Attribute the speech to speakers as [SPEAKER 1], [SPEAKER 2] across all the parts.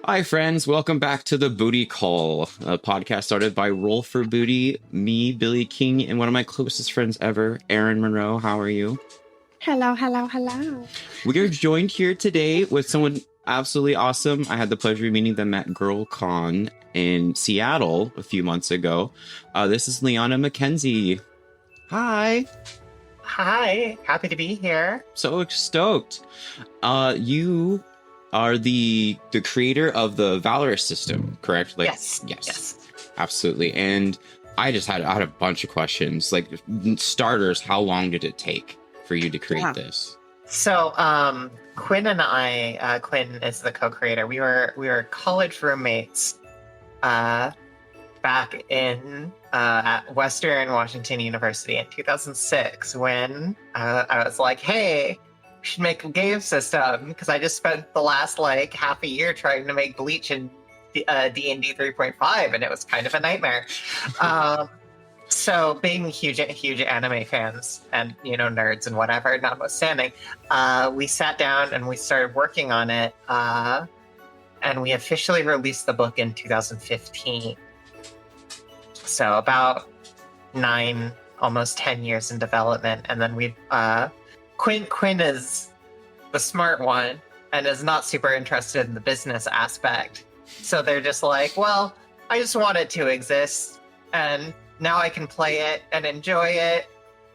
[SPEAKER 1] Hi, friends. Welcome back to the Booty Call, a podcast started by Roll for Booty, me, Billy King, and one of my closest friends ever, Aerin Monroe. How are you?
[SPEAKER 2] Hello, hello, hello.
[SPEAKER 1] We are joined here today with someone absolutely awesome. I had the pleasure of meeting them at GirlCon in Seattle a few months ago. This is Liana McKensie. Hi.
[SPEAKER 3] Hi, happy to be here.
[SPEAKER 1] So stoked. You are the creator of the Valor System, correct?
[SPEAKER 3] Yes.
[SPEAKER 1] Absolutely. And I had a bunch of questions. Like starters, how long did it take for you to create this?
[SPEAKER 3] So, Quinn and I, Quinn is the co-creator. We were college roommates, back in at Western Washington University in 2006 when I was like, hey, we should make a game system, because I just spent the last half a year trying to make Bleach and D&D 3.5, and it was kind of a nightmare. So being huge anime fans and nerds and whatever notwithstanding, we sat down and we started working on it, and we officially released the book in 2015. So about 9, almost 10 years in development. And then we Quinn is the smart one and is not super interested in the business aspect. So they're just like, well, I just want it to exist, and now I can play it and enjoy it.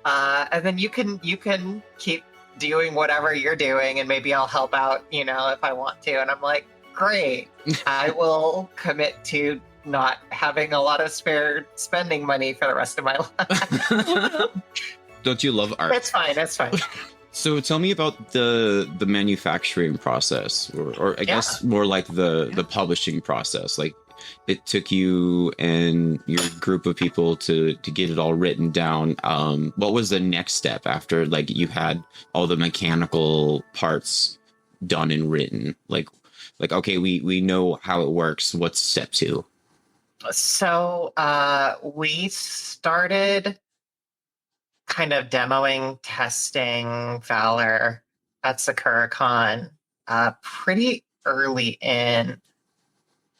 [SPEAKER 3] And then you can keep doing whatever you're doing, and maybe I'll help out, if I want to. And I'm like, great. I will commit to not having a lot of spare spending money for the rest of my life.
[SPEAKER 1] Don't you love art?
[SPEAKER 3] That's fine.
[SPEAKER 1] So tell me about the manufacturing process, or I guess more like the publishing process. Like, it took you and your group of people to get it all written down. What was the next step after you had all the mechanical parts done and written? Like okay, we know how it works. What's step 2?
[SPEAKER 3] So we started kind of demoing, testing Valor at SakuraCon pretty early in,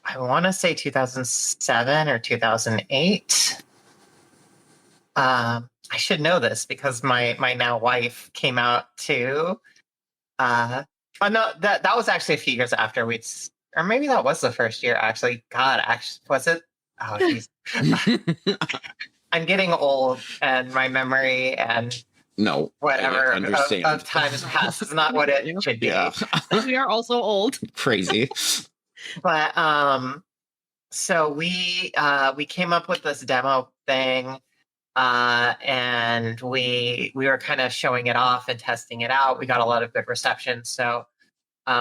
[SPEAKER 3] I want to say 2007 or 2008. I should know this because my now wife came out to. Oh no, that was actually a few years after or maybe that was the first year. Actually, was it? Oh, geez. I'm getting old, and my memory and whatever of time has passed is not what it should be.
[SPEAKER 1] Yeah.
[SPEAKER 2] We are also old.
[SPEAKER 1] Crazy.
[SPEAKER 3] But so we came up with this demo thing, and we were kind of showing it off and testing it out. We got a lot of good reception, so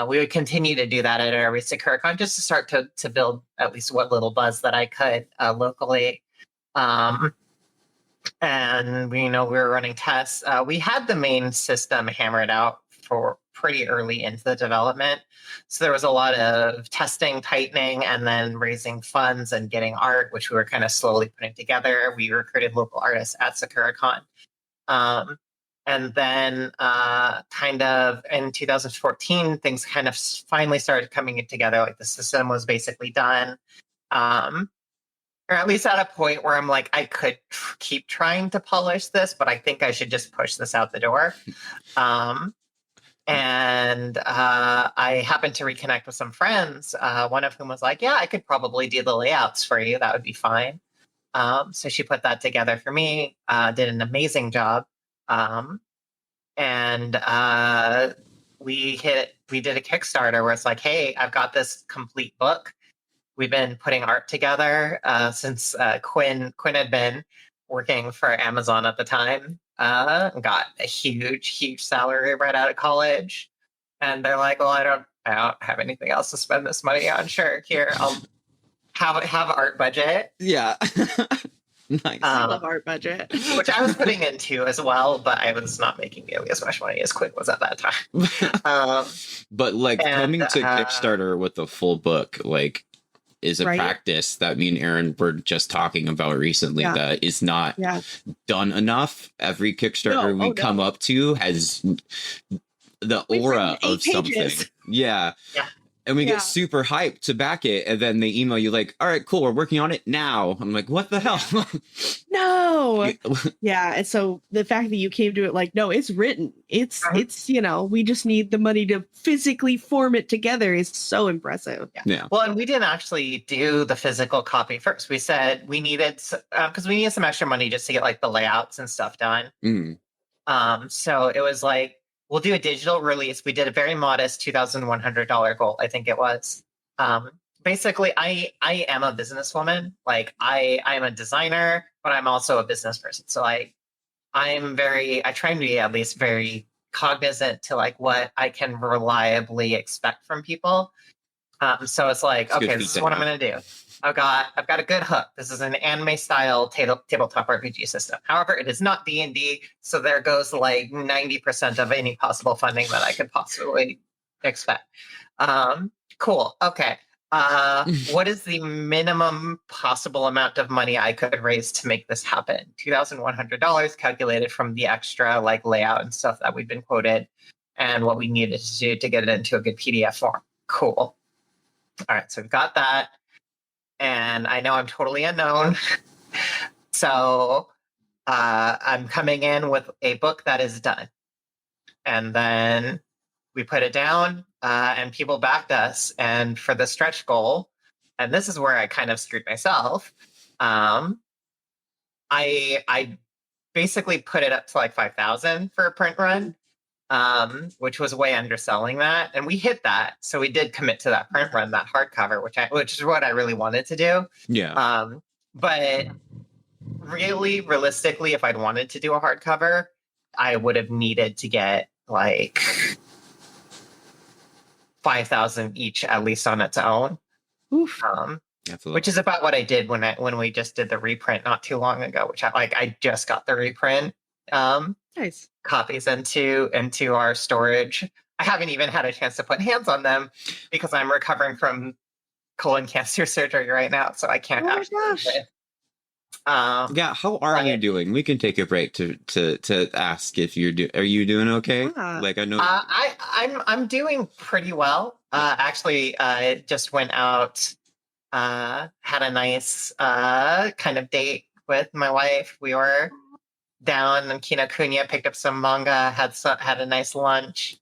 [SPEAKER 3] we would continue to do that at every SakuraCon just to start to build at least what little buzz that I could locally. And we were running tests. We had the main system hammered out for pretty early into the development. So there was a lot of testing, tightening, and then raising funds and getting art, which we were kind of slowly putting together. We recruited local artists at SakuraCon. And then kind of in 2014, things kind of finally started coming together. Like the system was basically done. Or at least at a point where I'm like, I could keep trying to polish this, but I think I should just push this out the door. And I happened to reconnect with some friends, one of whom was like, yeah, I could probably do the layouts for you. That would be fine. So she put that together for me, did an amazing job. And we did a Kickstarter where it's like, hey, I've got this complete book. We've been putting art together since Quinn had been working for Amazon at the time. Got a huge salary right out of college, and they're like, "Well, I don't have anything else to spend this money on. Sure, here I'll have art budget."
[SPEAKER 1] Yeah, nice.
[SPEAKER 2] I love art budget,
[SPEAKER 3] which I was putting in too as well, but I was not making nearly as much money as Quinn was at that time.
[SPEAKER 1] But coming to Kickstarter with a full book, is a practice that me and Aerin were just talking about recently that is not done enough. Every Kickstarter we come up to has the aura of something. Yeah. and we
[SPEAKER 2] Yeah.
[SPEAKER 1] get super hyped to back it, and then they email you like, all right, cool, we're working on it now. I'm like, what the hell?
[SPEAKER 2] No. Yeah. And so the fact that you came to it like, no, it's written. It's we just need the money to physically form it together is so impressive.
[SPEAKER 1] Yeah.
[SPEAKER 3] Well, and we didn't actually do the physical copy first. We said we needed, because we needed some extra money just to get like the layouts and stuff done.
[SPEAKER 1] Mm.
[SPEAKER 3] So it was like, we'll do a digital release. We did a very modest $2,100 goal, I think it was. Basically, I am a businesswoman. Like I am a designer, but I'm also a business person. So I try and be at least very cognizant to like what I can reliably expect from people. So it's like,
[SPEAKER 1] It's
[SPEAKER 3] okay, this is what I'm going to do. I've got a good hook. This is an anime style tabletop RPG system. However, it is not D&D, so there goes like 90% of any possible funding that I could possibly expect. Cool. Okay. What is the minimum possible amount of money I could raise to make this happen? $2,100 calculated from the extra like layout and stuff that we've been quoted and what we needed to do to get it into a good PDF form. Cool. All right. So we've got that. And I know I'm totally unknown. So I'm coming in with a book that is done. And then we put it down and people backed us. And for the stretch goal, and this is where I kind of screwed myself, I basically put it up to like 5,000 for a print run, which was way underselling that. And we hit that. So we did commit to that print run, that hardcover, which is what I really wanted to do.
[SPEAKER 1] Yeah.
[SPEAKER 3] But really, realistically, if I'd wanted to do a hardcover, I would have needed to get like 5,000 each, at least on its own.
[SPEAKER 2] Oof.
[SPEAKER 3] Which is about what I did when we just did the reprint not too long ago, which I just got the reprint
[SPEAKER 2] Nice.
[SPEAKER 3] copies into our storage. I haven't even had a chance to put hands on them because I'm recovering from colon cancer surgery right now, so I can't actually do it.
[SPEAKER 1] Yeah, how are you doing? We can take a break to ask if are you doing okay? Like I know
[SPEAKER 3] I'm doing pretty well. Actually, I just went out, had a nice kind of date with my wife. We were down in Kinokuniya, picked up some manga, had a nice lunch.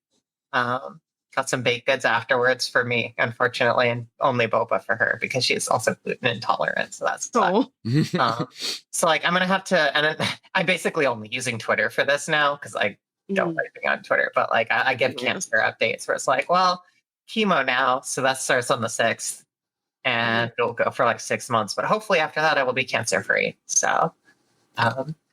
[SPEAKER 3] Got some baked goods afterwards for me, unfortunately, and only boba for her because she's also gluten intolerant. So that's so like I'm gonna have to, and I'm basically only using Twitter for this now because I don't like being on Twitter. But like I give cancer updates where it's like, well, chemo now, so that starts on the 6th, and it'll go for like 6 months. But hopefully after that, I will be cancer free. So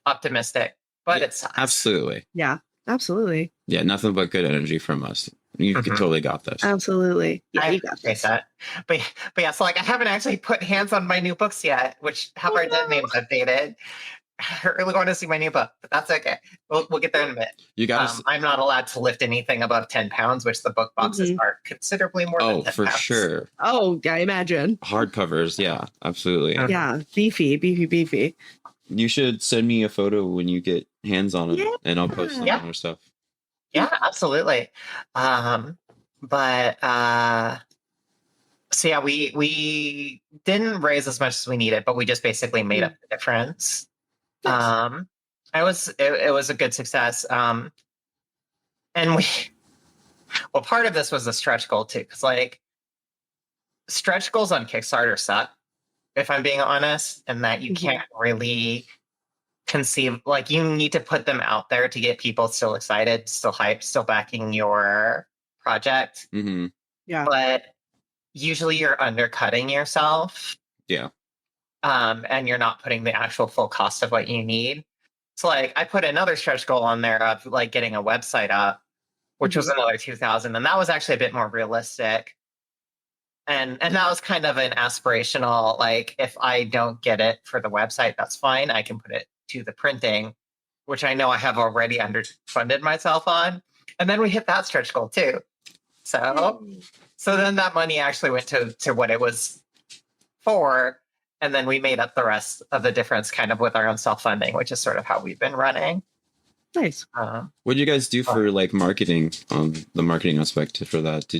[SPEAKER 3] optimistic, but it sucks.
[SPEAKER 1] Absolutely.
[SPEAKER 2] Yeah, absolutely.
[SPEAKER 1] Yeah, nothing but good energy from us. You totally got this.
[SPEAKER 2] Absolutely. Yeah, you got this.
[SPEAKER 3] That. But yeah, so like I haven't actually put hands on my new books yet, which have our dead names updated. I really want to see my new book, but that's okay. We'll get there in a bit.
[SPEAKER 1] You got.
[SPEAKER 3] I'm not allowed to lift anything above 10 pounds, which the book boxes are considerably more than 10
[SPEAKER 1] for
[SPEAKER 3] pounds.
[SPEAKER 1] Sure.
[SPEAKER 2] Oh, I imagine.
[SPEAKER 1] Hardcovers, yeah, absolutely.
[SPEAKER 2] Yeah, beefy.
[SPEAKER 1] You should send me a photo when you get hands on them, and I'll post them on our stuff.
[SPEAKER 3] Yeah, absolutely. But so yeah, we didn't raise as much as we needed, but we just basically made up the difference. Nice. It was a good success. And part of this was a stretch goal too, because like stretch goals on Kickstarter suck, if I'm being honest, and that you can't really conceive, like you need to put them out there to get people still excited, still hyped, still backing your project.
[SPEAKER 2] Yeah.
[SPEAKER 3] But usually you're undercutting yourself.
[SPEAKER 1] Yeah.
[SPEAKER 3] And you're not putting the actual full cost of what you need. So like I put another stretch goal on there of like getting a website up, which was another 2,000. And that was actually a bit more realistic. And that was kind of an aspirational, like if I don't get it for the website, that's fine. I can put it to the printing, which I know I have already underfunded myself on. And then we hit that stretch goal too. So then that money actually went to what it was for. And then we made up the rest of the difference kind of with our own self-funding, which is sort of how we've been running.
[SPEAKER 2] Nice.
[SPEAKER 1] What did you guys do for like marketing, the marketing aspect for that?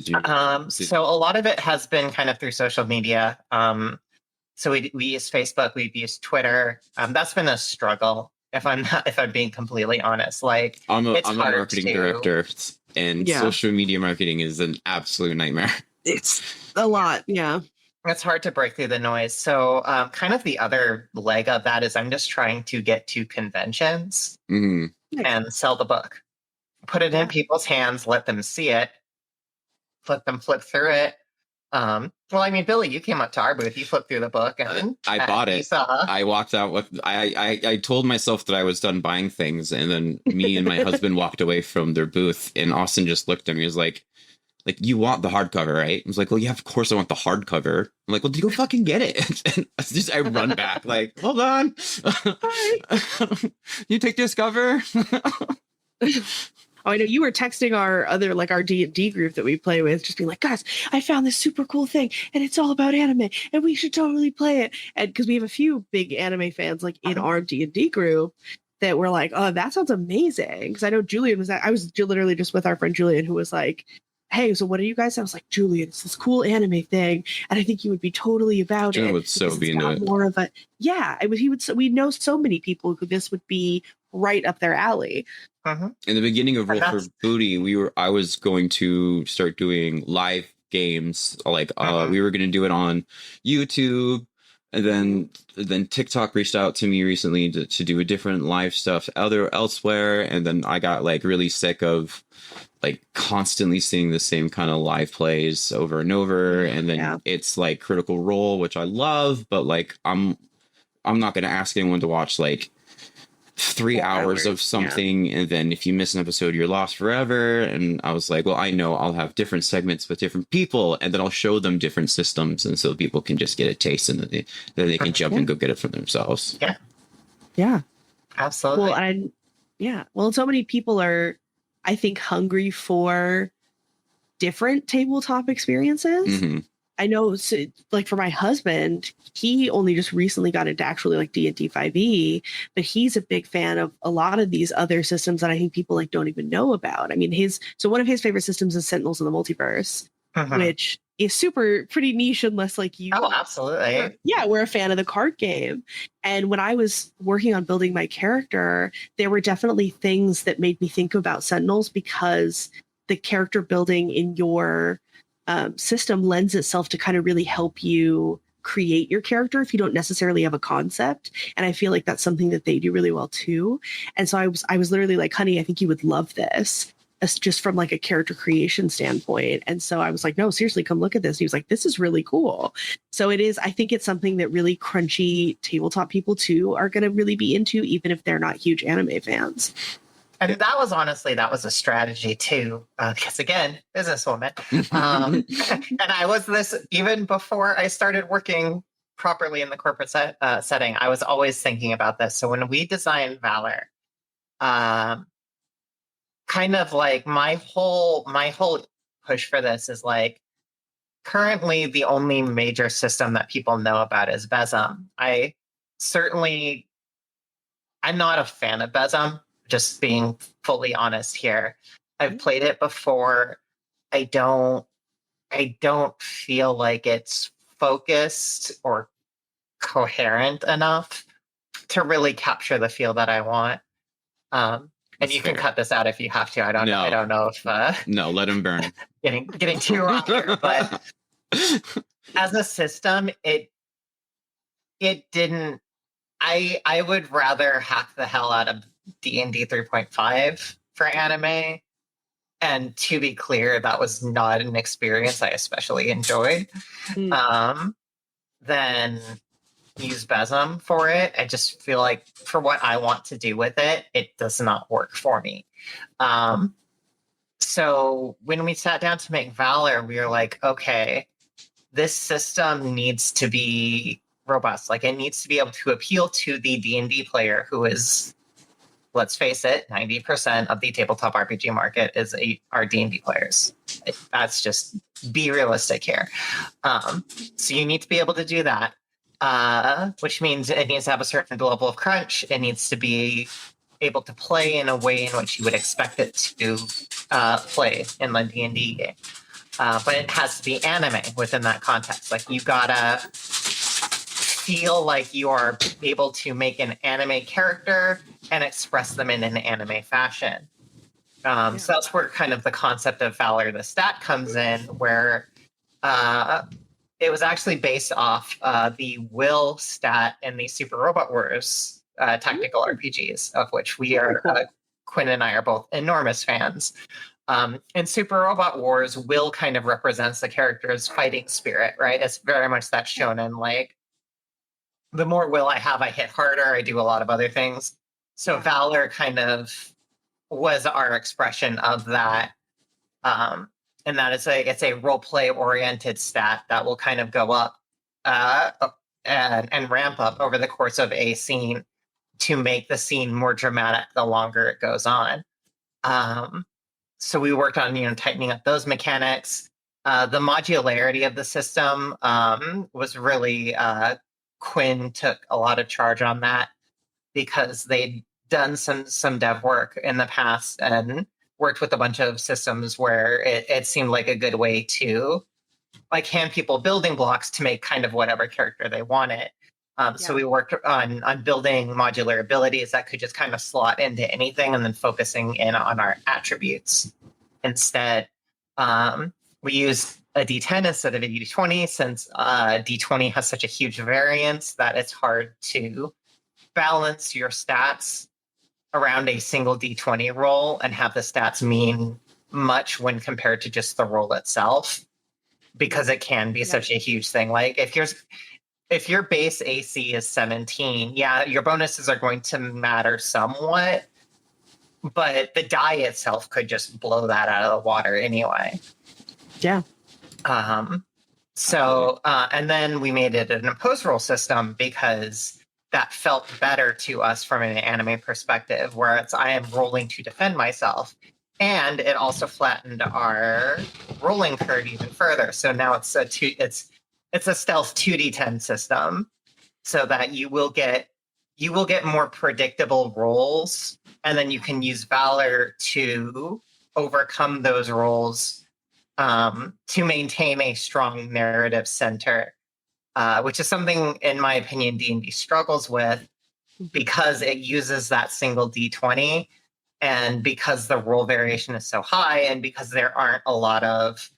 [SPEAKER 3] So a lot of it has been kind of through social media. So we use Facebook, we've used Twitter. That's been a struggle. If I'm being completely honest, like
[SPEAKER 1] I'm a marketing director, and social media marketing is an absolute nightmare.
[SPEAKER 2] It's a lot, yeah.
[SPEAKER 3] It's hard to break through the noise. So kind of the other leg of that is I'm just trying to get to conventions and sell the book, put it in people's hands, let them see it, let them flip through it. Well, I mean, Billy, you came up to our booth, you flipped through the book, and
[SPEAKER 1] I bought it. I walked out with I told myself that I was done buying things, and then me and my husband walked away from their booth, and Austin just looked at me. He was like, you want the hardcover, right? I was like, well, yeah, of course I want the hardcover. I'm like, well, do you go fucking get it? And I run back, like, hold on. You take this cover?
[SPEAKER 2] Oh, I know you were texting our D&D group that we play with, just being like, guys, I found this super cool thing, and it's all about anime, and we should totally play it. And because we have a few big anime fans like in our D&D group that were like, oh, that sounds amazing. Because I know Julian I was literally just with our friend Julian, who was like, hey, so what are you guys? I was like, Julian, it's this cool anime thing, and I think you would be totally about
[SPEAKER 1] Julian would so be into it.
[SPEAKER 2] More of a we know so many people who this would be right up their alley.
[SPEAKER 1] In the beginning of Roll for Booty, I was going to start doing live games. Like we were going to do it on YouTube, and then TikTok reached out to me recently to do a different live stuff elsewhere, and then I got like really sick of like constantly seeing the same kind of live plays over and over, and then it's like Critical Role, which I love, but like I'm not going to ask anyone to watch like 3 hours of something, and then if you miss an episode, you're lost forever. And I was like, well, I know I'll have different segments with different people, and then I'll show them different systems, and so people can just get a taste, and then they can jump and go get it for themselves.
[SPEAKER 2] Yeah,
[SPEAKER 3] absolutely.
[SPEAKER 2] Well, so many people are, I think, hungry for different tabletop experiences. I know, so, like for my husband, he only just recently got into actually like D&D 5e, but he's a big fan of a lot of these other systems that I think people like don't even know about. I mean, one of his favorite systems is Sentinels in the Multiverse, which is pretty niche unless like you.
[SPEAKER 3] Oh, absolutely.
[SPEAKER 2] We're a fan of the card game. And when I was working on building my character, there were definitely things that made me think about Sentinels, because the character building in your system lends itself to kind of really help you create your character if you don't necessarily have a concept. And I feel like that's something that they do really well too. And so I was literally like, honey, I think you would love this, just from like a character creation standpoint. And so I was like, no, seriously, come look at this. And he was like, this is really cool. So I think it's something that really crunchy tabletop people too are going to really be into, even if they're not huge anime fans.
[SPEAKER 3] And that was a strategy too, because again, businesswoman. And I was this even before I started working properly in the corporate setting. I was always thinking about this. So when we designed Valor, kind of like my whole push for this is like, currently the only major system that people know about is Besum. I'm not a fan of Besum. Just being fully honest here. I've played it before. I don't feel like it's focused or coherent enough to really capture the feel that I want. And you can cut this out if you have to. I don't know if
[SPEAKER 1] no, let him burn.
[SPEAKER 3] Getting too raw here, but as a system, it didn't. I would rather hack the hell out of D&D 3.5 for anime, and to be clear, that was not an experience I especially enjoyed. Then use Besum for it. I just feel like for what I want to do with it, it does not work for me. So when we sat down to make Valor, we were like, okay, this system needs to be robust. Like, it needs to be able to appeal to the D&D player who is, let's face it, 90% of the tabletop RPG market are D&D players. That's just, be realistic here. So you need to be able to do that, which means it needs to have a certain level of crunch. It needs to be able to play in a way in which you would expect it to play in the D&D game. But it has to be anime within that context. Like, you gotta feel like you are able to make an anime character and express them in an anime fashion. So that's where kind of the concept of Valor the Stat comes in, where it was actually based off the will stat in the Super Robot Wars tactical RPGs, of which we are, Quinn and I are both enormous fans. In Super Robot Wars, will kind of represents the character's fighting spirit, right? It's very much that shonen, like, the more will I have, I hit harder, I do a lot of other things. So Valor kind of was our expression of that. And that it's a role play oriented stat that will kind of go up and ramp up over the course of a scene to make the scene more dramatic the longer it goes on. So we worked on, tightening up those mechanics. The modularity of the system was really, Quinn took a lot of charge on that, because they'd done some dev work in the past and worked with a bunch of systems where it seemed like a good way to, like, hand people building blocks to make kind of whatever character they wanted. So we worked on building modular abilities that could just kind of slot into anything, and then focusing in on our attributes. Instead, we used a D10 instead of a D20, since D20 has such a huge variance that it's hard to balance your stats around a single D20 roll and have the stats mean much when compared to just the roll itself, because it can be such a huge thing. Like, if your base AC is 17, your bonuses are going to matter somewhat, but the die itself could just blow that out of the water anyway.
[SPEAKER 2] Yeah.
[SPEAKER 3] And then we made it an opposed roll system, because that felt better to us from an anime perspective, where I am rolling to defend myself. And it also flattened our rolling curve even further. So now it's a stealth 2d10 system, so that you will get more predictable rolls, and then you can use Valor to overcome those rolls, to maintain a strong narrative center, which is something, in my opinion, D&D struggles with, because it uses that single D20, and because the roll variation is so high, and because there aren't a lot of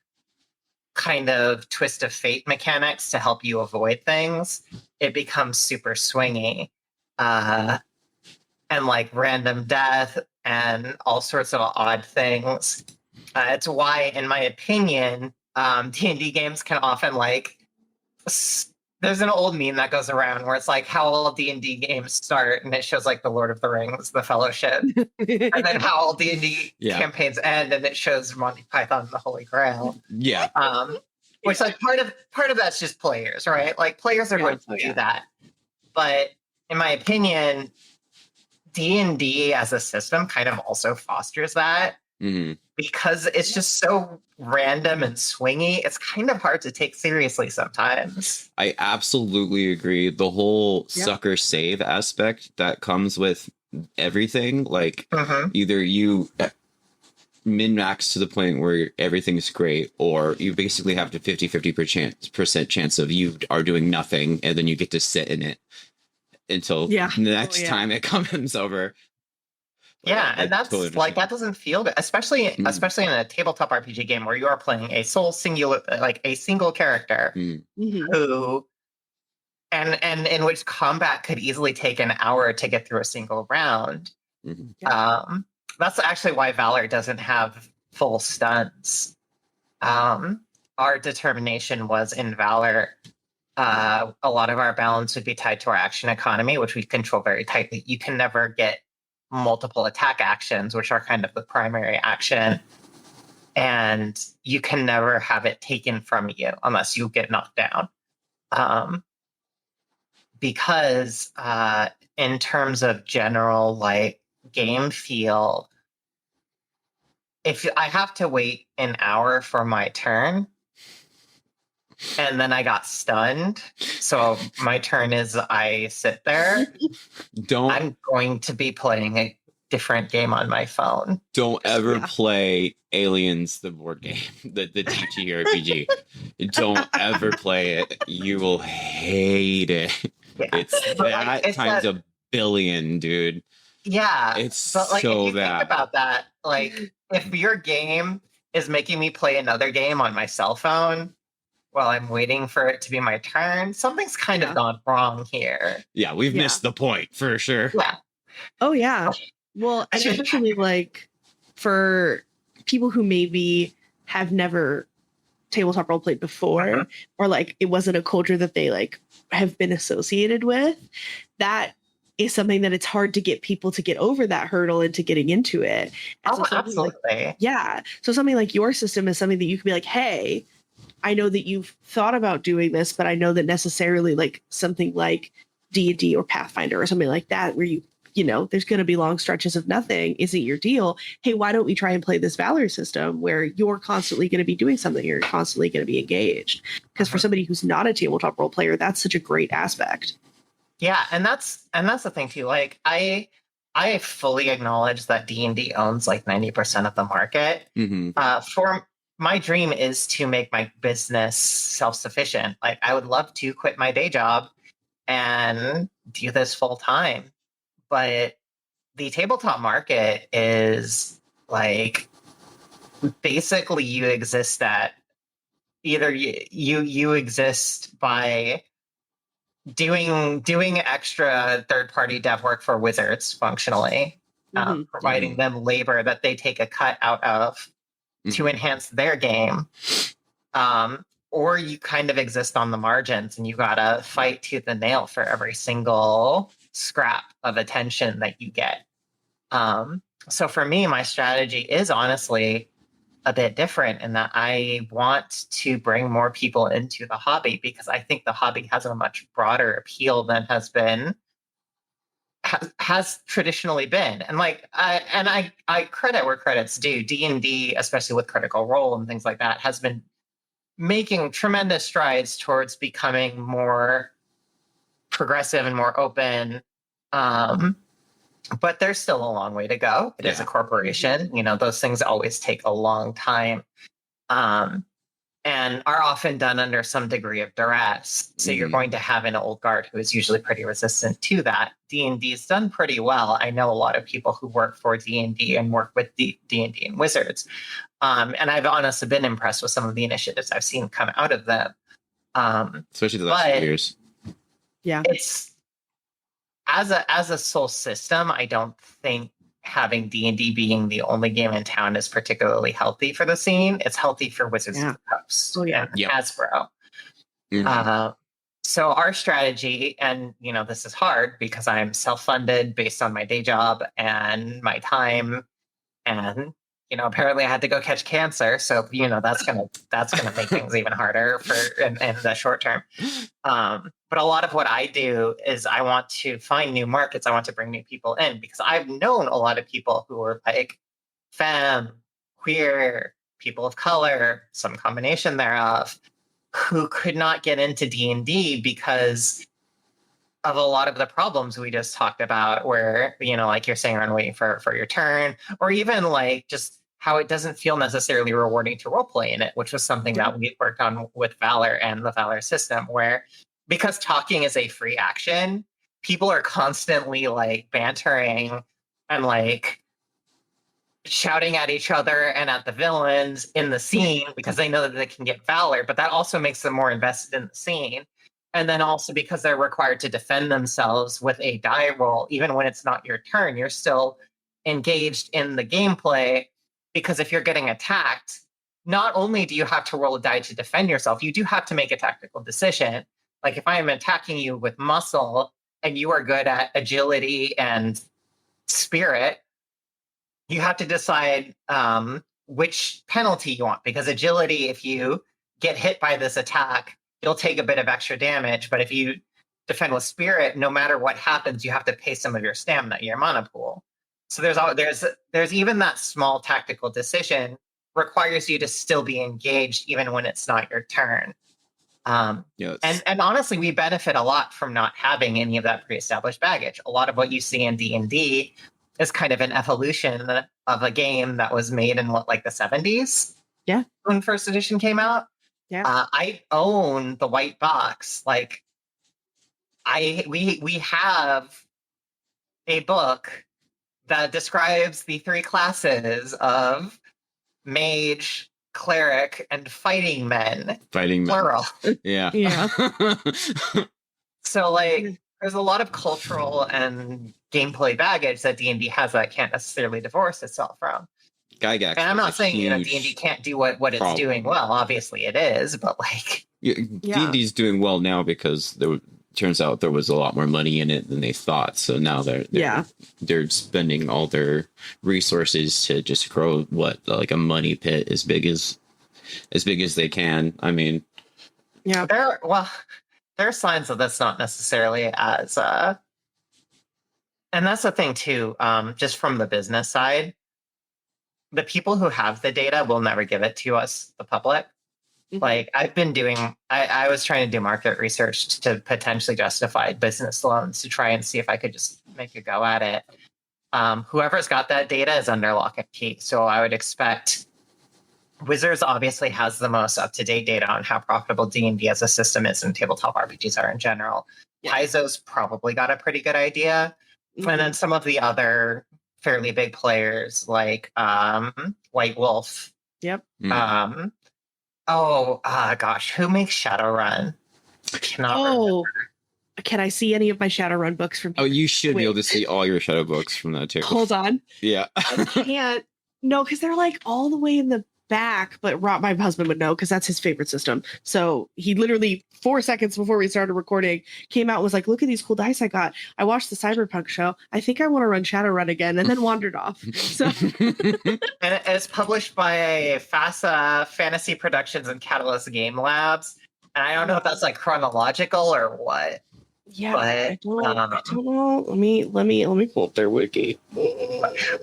[SPEAKER 3] kind of twist of fate mechanics to help you avoid things, it becomes super swingy, and like random death and all sorts of odd things. It's why, in my opinion, D&D games can often, like, there's an old meme that goes around where it's like how all D&D games start, and it shows like the Lord of the Rings, the Fellowship, and then how all D&D campaigns end, and it shows Monty Python and the Holy Grail.
[SPEAKER 1] Yeah.
[SPEAKER 3] Which, like, part of that's just players, right? Like, players are going to do that. But in my opinion, D&D as a system kind of also fosters that.
[SPEAKER 1] Mm-hmm.
[SPEAKER 3] Because it's just so random and swingy, it's kind of hard to take seriously sometimes.
[SPEAKER 1] I absolutely agree. The whole sucker save aspect that comes with everything, like, either you min-max to the point where everything's great, or you basically have the 50% chance of you are doing nothing, and then you get to sit in it until the next time it comes over.
[SPEAKER 3] Yeah, and that's totally like, that doesn't feel good, especially in a tabletop RPG game where you are playing a single character who, and in which combat could easily take an hour to get through a single round. That's actually why Valor doesn't have full stunts. Our determination was, in Valor, a lot of our balance would be tied to our action economy, which we control very tightly. You can never get multiple attack actions, which are kind of the primary action, and you can never have it taken from you unless you get knocked down. Because in terms of general, like, game feel, if I have to wait an hour for my turn, and then I got stunned, so my turn is I sit there, I'm going to be playing different game on my phone.
[SPEAKER 1] Don't ever play Aliens, the board game, the ttrpg. Don't ever play it. You will hate it.
[SPEAKER 3] Yeah.
[SPEAKER 1] It's that
[SPEAKER 3] it's
[SPEAKER 1] times a billion, dude.
[SPEAKER 3] Yeah.
[SPEAKER 1] It's
[SPEAKER 3] but like,
[SPEAKER 1] so
[SPEAKER 3] if you
[SPEAKER 1] bad.
[SPEAKER 3] think about that, like, if your game is making me play another game on my cell phone while I'm waiting for it to be my turn, something's kind of gone wrong here.
[SPEAKER 1] Yeah, we've missed the point for sure.
[SPEAKER 3] Yeah.
[SPEAKER 2] Oh yeah. Well, and especially like for people who maybe have never tabletop role played before, or like it wasn't a culture that they like have been associated with, that is something that it's hard to get people to get over that hurdle into getting into it. And
[SPEAKER 3] Oh,
[SPEAKER 2] so
[SPEAKER 3] absolutely.
[SPEAKER 2] So something like your system is something that you can be like, hey, I know that you've thought about doing this, but I know that necessarily like something like D&D or Pathfinder or something like that, where you know, there's going to be long stretches of nothing isn't your deal. Hey, why don't we try and play this Valor system where you're constantly going to be doing something, you're constantly going to be engaged? Because for somebody who's not a tabletop role player, that's such a great aspect.
[SPEAKER 3] Yeah, and that's the thing too. Like, I fully acknowledge that D&D owns like 90% of the market. For my dream is to make my business self-sufficient. Like, I would love to quit my day job and do this full time, but the tabletop market is like, basically you exist at either you exist by doing extra third-party dev work for wizards functionally, providing them labor that they take a cut out of to enhance their game, or you kind of exist on the margins and you gotta fight tooth and nail for every single scrap of attention that you get. So for me, my strategy is honestly a bit different in that I want to bring more people into the hobby, because I think the hobby has a much broader appeal than has traditionally been. And like, I credit where credit's due. D&D, especially with Critical Role and things like that, has been making tremendous strides towards becoming more progressive and more open. But there's still a long way to go. It is a corporation. You know, those things always take a long time, and are often done under some degree of duress. So you're going to have an old guard who is usually pretty resistant to that. D&D's done pretty well. I know a lot of people who work for D&D and work with D&D and Wizards. And I've honestly been impressed with some of the initiatives I've seen come out of them.
[SPEAKER 1] Especially the last few years.
[SPEAKER 2] Yeah.
[SPEAKER 3] It's as a sole system, I don't think having D&D being the only game in town is particularly healthy for the scene. It's healthy for Wizards of the Coast and Hasbro. So our strategy, and you know, this is hard because I'm self-funded based on my day job and my time, and you know, apparently I had to go catch cancer, so you know that's gonna make things even harder in the short term. But a lot of what I do is I want to find new markets. I want to bring new people in, because I've known a lot of people who are like femme, queer, people of color, some combination thereof, who could not get into D&D because of a lot of the problems we just talked about, where, you know, like you're saying, around waiting for your turn, or even like just how it doesn't feel necessarily rewarding to roleplay in it, which was something that we worked on with Valor and the Valor system, where because talking is a free action, people are constantly like bantering and like shouting at each other and at the villains in the scene because they know that they can get Valor, but that also makes them more invested in the scene. And then also because they're required to defend themselves with a die roll, even when it's not your turn, you're still engaged in the gameplay, because if you're getting attacked, not only do you have to roll a die to defend yourself, you do have to make a tactical decision. Like if I am attacking you with muscle and you are good at agility and spirit, you have to decide which penalty you want, because agility, if you get hit by this attack, you'll take a bit of extra damage. But if you defend with spirit, no matter what happens, you have to pay some of your stamina, your mana pool. So there's even that small tactical decision requires you to still be engaged even when it's not your turn. And honestly, we benefit a lot from not having any of that pre-established baggage. A lot of what you see in D&D is kind of an evolution of a game that was made in like the 70s.
[SPEAKER 2] Yeah.
[SPEAKER 3] When first edition came out.
[SPEAKER 2] Yeah.
[SPEAKER 3] I own the white box. Like we have a book that describes the 3 classes of mage, cleric, and fighting men.
[SPEAKER 1] Fighting men.
[SPEAKER 3] Plural.
[SPEAKER 1] Yeah.
[SPEAKER 2] Yeah.
[SPEAKER 3] So like there's a lot of cultural and gameplay baggage that D&D has that can't necessarily divorce itself from.
[SPEAKER 1] Gygax.
[SPEAKER 3] And I'm not saying
[SPEAKER 1] huge
[SPEAKER 3] D&D can't do what it's
[SPEAKER 1] problem.
[SPEAKER 3] doing well. Obviously it is, but like
[SPEAKER 1] D&D's doing well now because turns out there was a lot more money in it than they thought. So now they're spending all their resources to just grow like a money pit as big as they can. I mean,
[SPEAKER 3] yeah, there are signs of this not necessarily as and that's the thing too, just from the business side, the people who have the data will never give it to us, the public. Like I've been doing, I was trying to do market research to potentially justify business loans to try and see if I could just make a go at it. Whoever's got that data is under lock and key. So I would expect Wizards obviously has the most up-to-date data on how profitable D&D as a system is and tabletop RPGs are in general. Yeah. Paizo's probably got a pretty good idea. And then some of the other fairly big players like White Wolf.
[SPEAKER 2] Yep.
[SPEAKER 3] Gosh, who makes Shadowrun? Remember.
[SPEAKER 2] Can I see any of my Shadowrun books from here?
[SPEAKER 1] Oh, you should be able to see all your Shadow books from that too.
[SPEAKER 2] Hold on.
[SPEAKER 1] Yeah.
[SPEAKER 2] I can't. No, because they're like all the way in the back, but my husband would know because that's his favorite system. So he literally 4 seconds before we started recording came out and was like, look at these cool dice I got. I watched the Cyberpunk show. I think I want to run Shadowrun again, and then wandered off. So
[SPEAKER 3] and it's published by FASA Fantasy Productions and Catalyst Game Labs. And I don't know if that's like chronological or what.
[SPEAKER 2] Yeah,
[SPEAKER 3] but,
[SPEAKER 2] I don't know. Let me pull up their wiki.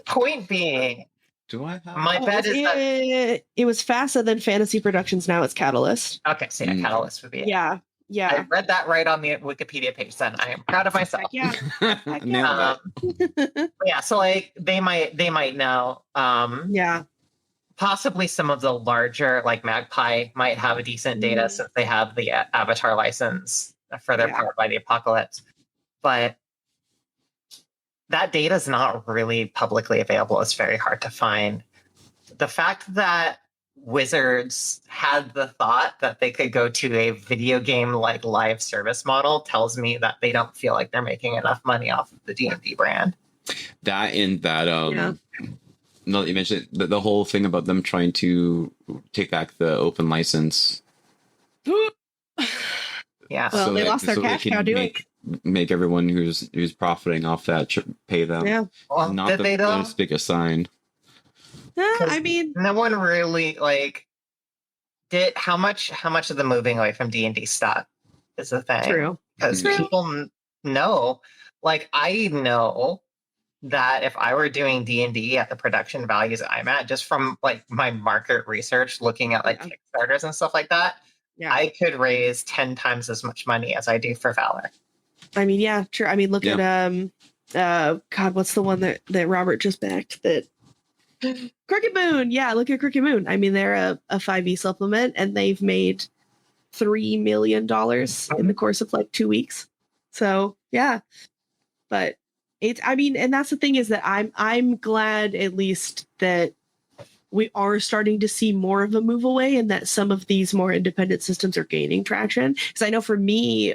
[SPEAKER 3] Point being,
[SPEAKER 1] do I have
[SPEAKER 3] my bet is that
[SPEAKER 2] it was FASA, then Fantasy Productions, now it's Catalyst.
[SPEAKER 3] Okay, so yeah, Catalyst would be it.
[SPEAKER 2] Yeah.
[SPEAKER 3] I read that right on the Wikipedia page. Then I am proud of myself.
[SPEAKER 2] Yeah.
[SPEAKER 3] Yeah. So like they might know.
[SPEAKER 2] Yeah.
[SPEAKER 3] Possibly some of the larger like Magpie might have a decent data since they have the Avatar license for their Powered by the Apocalypse, but that data is not really publicly available. It's very hard to find. The fact that Wizards had the thought that they could go to a video game like live service model tells me that they don't feel like they're making enough money off of the D&D brand.
[SPEAKER 1] That no, you mentioned the whole thing about them trying to take back the open license.
[SPEAKER 3] Yeah.
[SPEAKER 2] Well, they lost their cash cow doing
[SPEAKER 1] make everyone who's profiting off that pay them.
[SPEAKER 2] Yeah.
[SPEAKER 3] Well,
[SPEAKER 1] not
[SPEAKER 3] did they though?
[SPEAKER 1] Big a sign.
[SPEAKER 2] I mean,
[SPEAKER 3] no one really like did how much of the moving away from D&D stuff is the thing.
[SPEAKER 2] True.
[SPEAKER 3] Because people know, like I know that if I were doing D&D at the production values I'm at, just from like my market research, looking at like Kickstarters and stuff like that, I could raise 10 times as much money as I do for Valor.
[SPEAKER 2] I mean, yeah, true. I mean, look at God, what's the one that Robert just backed? That Crooked Moon. Yeah, look at Crooked Moon. I mean, they're a 5e supplement, and they've made $3 million in the course of like 2 weeks. So yeah, but it's. I mean, and that's the thing is that I'm glad at least that we are starting to see more of a move away and that some of these more independent systems are gaining traction. Because I know for me,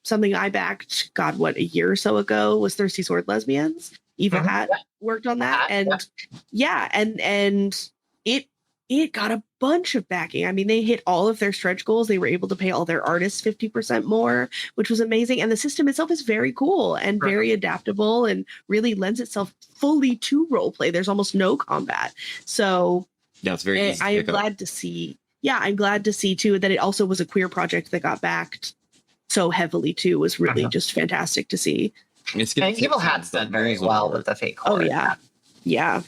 [SPEAKER 2] something I backed, a year or so ago was Thirsty Sword Lesbians. Eva had worked on that. And and it got a bunch of backing. I mean, they hit all of their stretch goals. They were able to pay all their artists 50% more, which was amazing. And the system itself is very cool and very adaptable and really lends itself fully to role play. There's almost no combat. So
[SPEAKER 1] yeah, it's very easy to
[SPEAKER 2] I'm glad to see. Yeah, I'm glad to see too that it also was a queer project that got backed so heavily too. Was really just fantastic to see.
[SPEAKER 3] And Evil Hat's done very well with the fake horror.
[SPEAKER 2] Oh yeah. Yeah.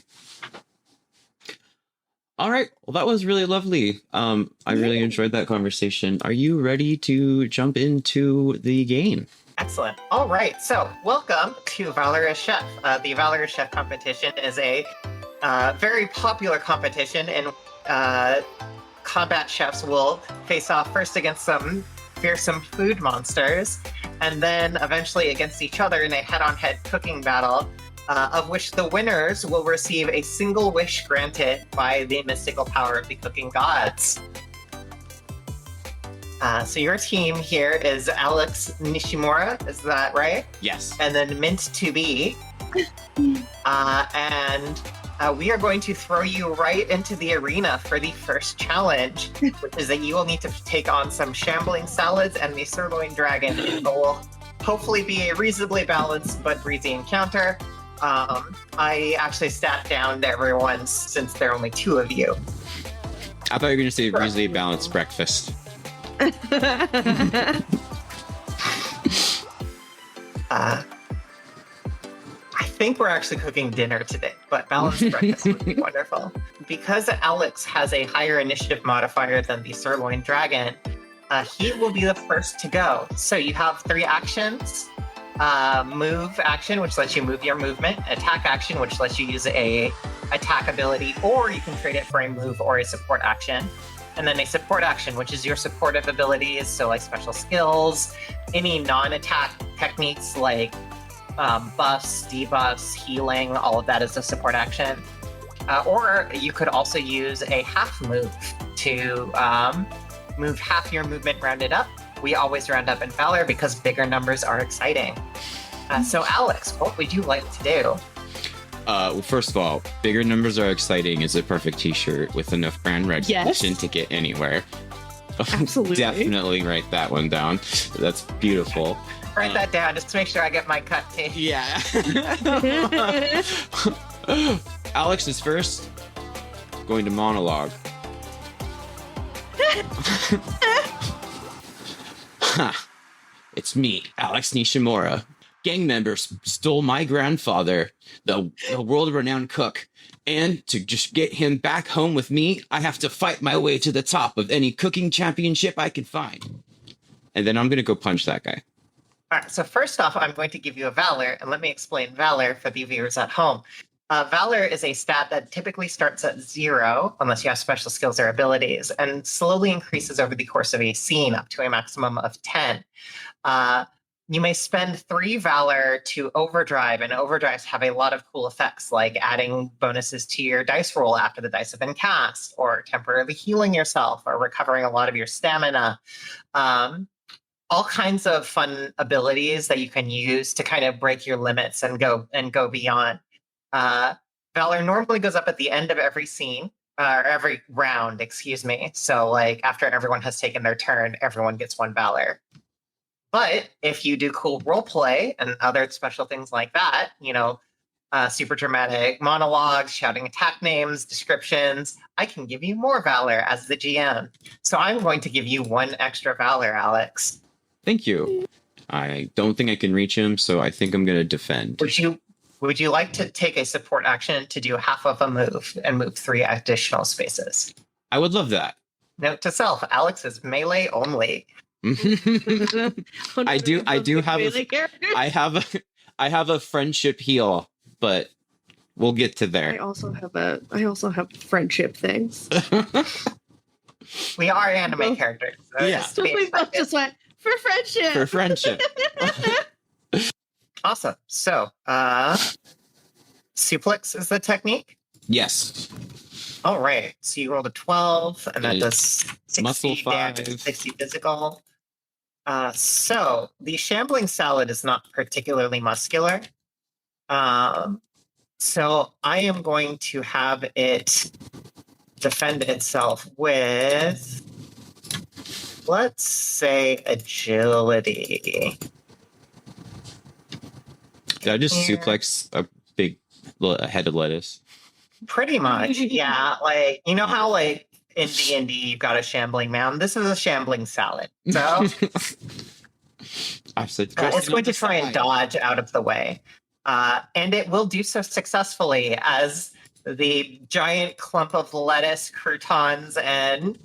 [SPEAKER 1] All right. Well, that was really lovely. I really enjoyed that conversation. Are you ready to jump into the game?
[SPEAKER 3] Excellent. All right. So, welcome to Valorous Chef. The Valorous Chef competition is a very popular competition, and combat chefs will face off first against some fearsome food monsters, and then eventually against each other in a head-on-head cooking battle, of which the winners will receive a single wish granted by the mystical power of the cooking gods. So your team here is Alex Nishimura, is that right?
[SPEAKER 1] Yes.
[SPEAKER 3] And then Mint to be. And we are going to throw you right into the arena for the first challenge, which is that you will need to take on some shambling salads and the sirloin dragon. It will hopefully be a reasonably balanced but breezy encounter. I actually sat down to everyone since there are only two of you.
[SPEAKER 1] I thought you were going to say reasonably balanced breakfast.
[SPEAKER 3] I think we're actually cooking dinner today, but balanced breakfast would be wonderful. Because Alex has a higher initiative modifier than the sirloin dragon, he will be the first to go. So you have 3 actions. Move action, which lets you move your movement. Attack action, which lets you use a attack ability, or you can trade it for a move or a support action. And then a support action, which is your supportive abilities, so like special skills, any non-attack techniques like buffs, debuffs, healing, all of that is a support action. Or you could also use a half move to move half your movement rounded up. We always round up in Valor because bigger numbers are exciting. So Alex, what would you like to do?
[SPEAKER 1] Well, first of all, bigger numbers are exciting is a perfect t-shirt with enough brand recognition to get anywhere.
[SPEAKER 2] Absolutely.
[SPEAKER 1] Definitely write that one down. That's beautiful.
[SPEAKER 3] Write that down just to make sure I get my cut too.
[SPEAKER 1] Yeah. Alex is first going to monologue. It's me, Alex Nishimura. Gang members stole my grandfather, the world-renowned cook, and to just get him back home with me, I have to fight my way to the top of any cooking championship I can find. And then I'm going to go punch that guy.
[SPEAKER 3] All right, so first off, I'm going to give you a Valor, and let me explain Valor for the viewers at home. Valor is a stat that typically starts at 0, unless you have special skills or abilities, and slowly increases over the course of a scene up to a maximum of 10. You may spend 3 Valor to overdrive, and overdrives have a lot of cool effects, like adding bonuses to your dice roll after the dice have been cast, or temporarily healing yourself, or recovering a lot of your stamina. All kinds of fun abilities that you can use to kind of break your limits and go beyond. Valor normally goes up at the end of every scene, or every round, excuse me. So like after everyone has taken their turn, everyone gets 1 Valor. But if you do cool roleplay and other special things like that, super dramatic monologues, shouting attack names, descriptions, I can give you more Valor as the GM. So I'm going to give you 1 extra Valor, Alex.
[SPEAKER 1] Thank you. I don't think I can reach him, so I think I'm going to defend.
[SPEAKER 3] Would you like to take a support action to do half of a move and move 3 additional spaces?
[SPEAKER 1] I would love that.
[SPEAKER 3] Note to self, Alex is melee only.
[SPEAKER 1] I do have a friendship heal, but we'll get to there.
[SPEAKER 2] I also have friendship things.
[SPEAKER 3] We are anime characters. So
[SPEAKER 1] yeah.
[SPEAKER 2] So we both just went for friendship.
[SPEAKER 1] For friendship.
[SPEAKER 3] Awesome. So, suplex is the technique?
[SPEAKER 1] Yes.
[SPEAKER 3] All right. So you rolled a 12, and that does 60
[SPEAKER 1] muscle 5.
[SPEAKER 3] damage, 60 physical. So the shambling salad is not particularly muscular. So I am going to have it defend itself with, let's say, agility.
[SPEAKER 1] Did I just suplex a big head of lettuce?
[SPEAKER 3] Pretty much, yeah. Like, you know how like in D&D you've got a shambling mound? This is a shambling salad. So
[SPEAKER 1] I said
[SPEAKER 3] it's going to try and dodge out of the way. And it will do so successfully as the giant clump of lettuce, croutons, and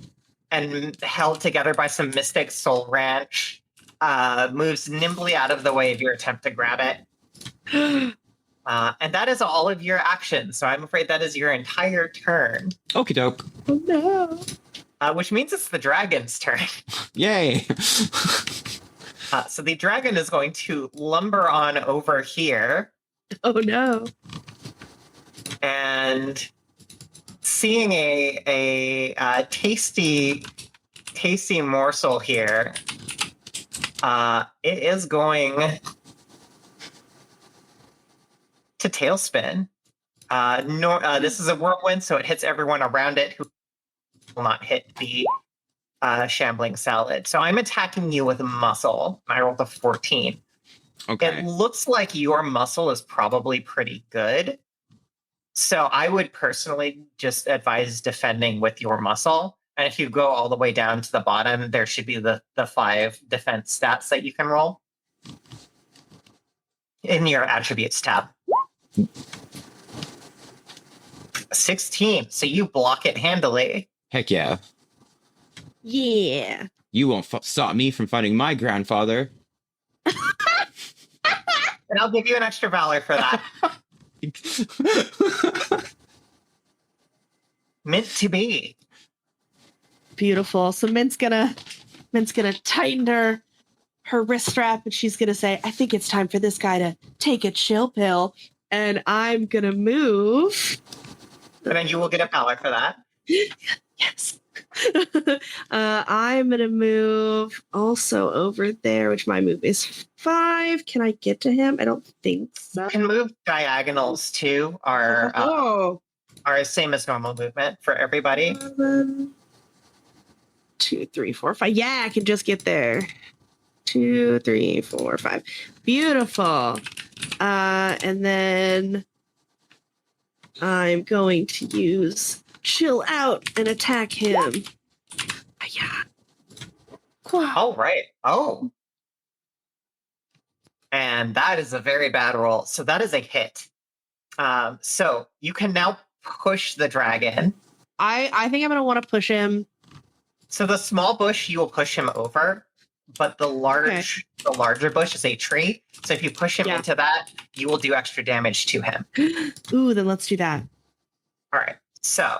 [SPEAKER 3] held together by some Mystic Soul Ranch moves nimbly out of the way of your attempt to grab it. And that is all of your actions. So I'm afraid that is your entire turn.
[SPEAKER 1] Okie doke.
[SPEAKER 2] Oh no.
[SPEAKER 3] Which means it's the dragon's turn.
[SPEAKER 1] Yay.
[SPEAKER 3] So the dragon is going to lumber on over here.
[SPEAKER 2] Oh no.
[SPEAKER 3] And seeing a tasty morsel here, it is going to tailspin. This is a whirlwind, so it hits everyone around it who will not hit the shambling salad. So I'm attacking you with muscle. I rolled a 14.
[SPEAKER 1] Okay.
[SPEAKER 3] It looks like your muscle is probably pretty good. So I would personally just advise defending with your muscle. And if you go all the way down to the bottom, there should be the 5 defense stats that you can roll in your attributes tab. 16. So you block it handily.
[SPEAKER 1] Heck yeah.
[SPEAKER 2] Yeah.
[SPEAKER 1] You won't stop me from finding my grandfather.
[SPEAKER 3] And I'll give you an extra valor for that. Meant to be.
[SPEAKER 2] Beautiful. So Mint's gonna tighten her wrist strap, and she's gonna say, I think it's time for this guy to take a chill pill. And I'm gonna move.
[SPEAKER 3] And then you will get a valor for that.
[SPEAKER 2] Yes. I'm gonna move also over there, which my move is 5. Can I get to him? I don't think so.
[SPEAKER 3] You can move diagonals too, are same as normal movement for everybody.
[SPEAKER 2] 1, 2, 3, 4, 5. Yeah, I can just get there. 2, 3, 4, 5. Beautiful. And then I'm going to use chill out and attack him. Yeah.
[SPEAKER 3] All right. Oh. And that is a very bad roll. So that is a hit. So you can now push the dragon.
[SPEAKER 2] I think I'm going to want to push him.
[SPEAKER 3] So the small bush, you will push him over, but the larger bush is a tree. So if you push him into that, you will do extra damage to him.
[SPEAKER 2] Ooh, then let's do that.
[SPEAKER 3] All right. So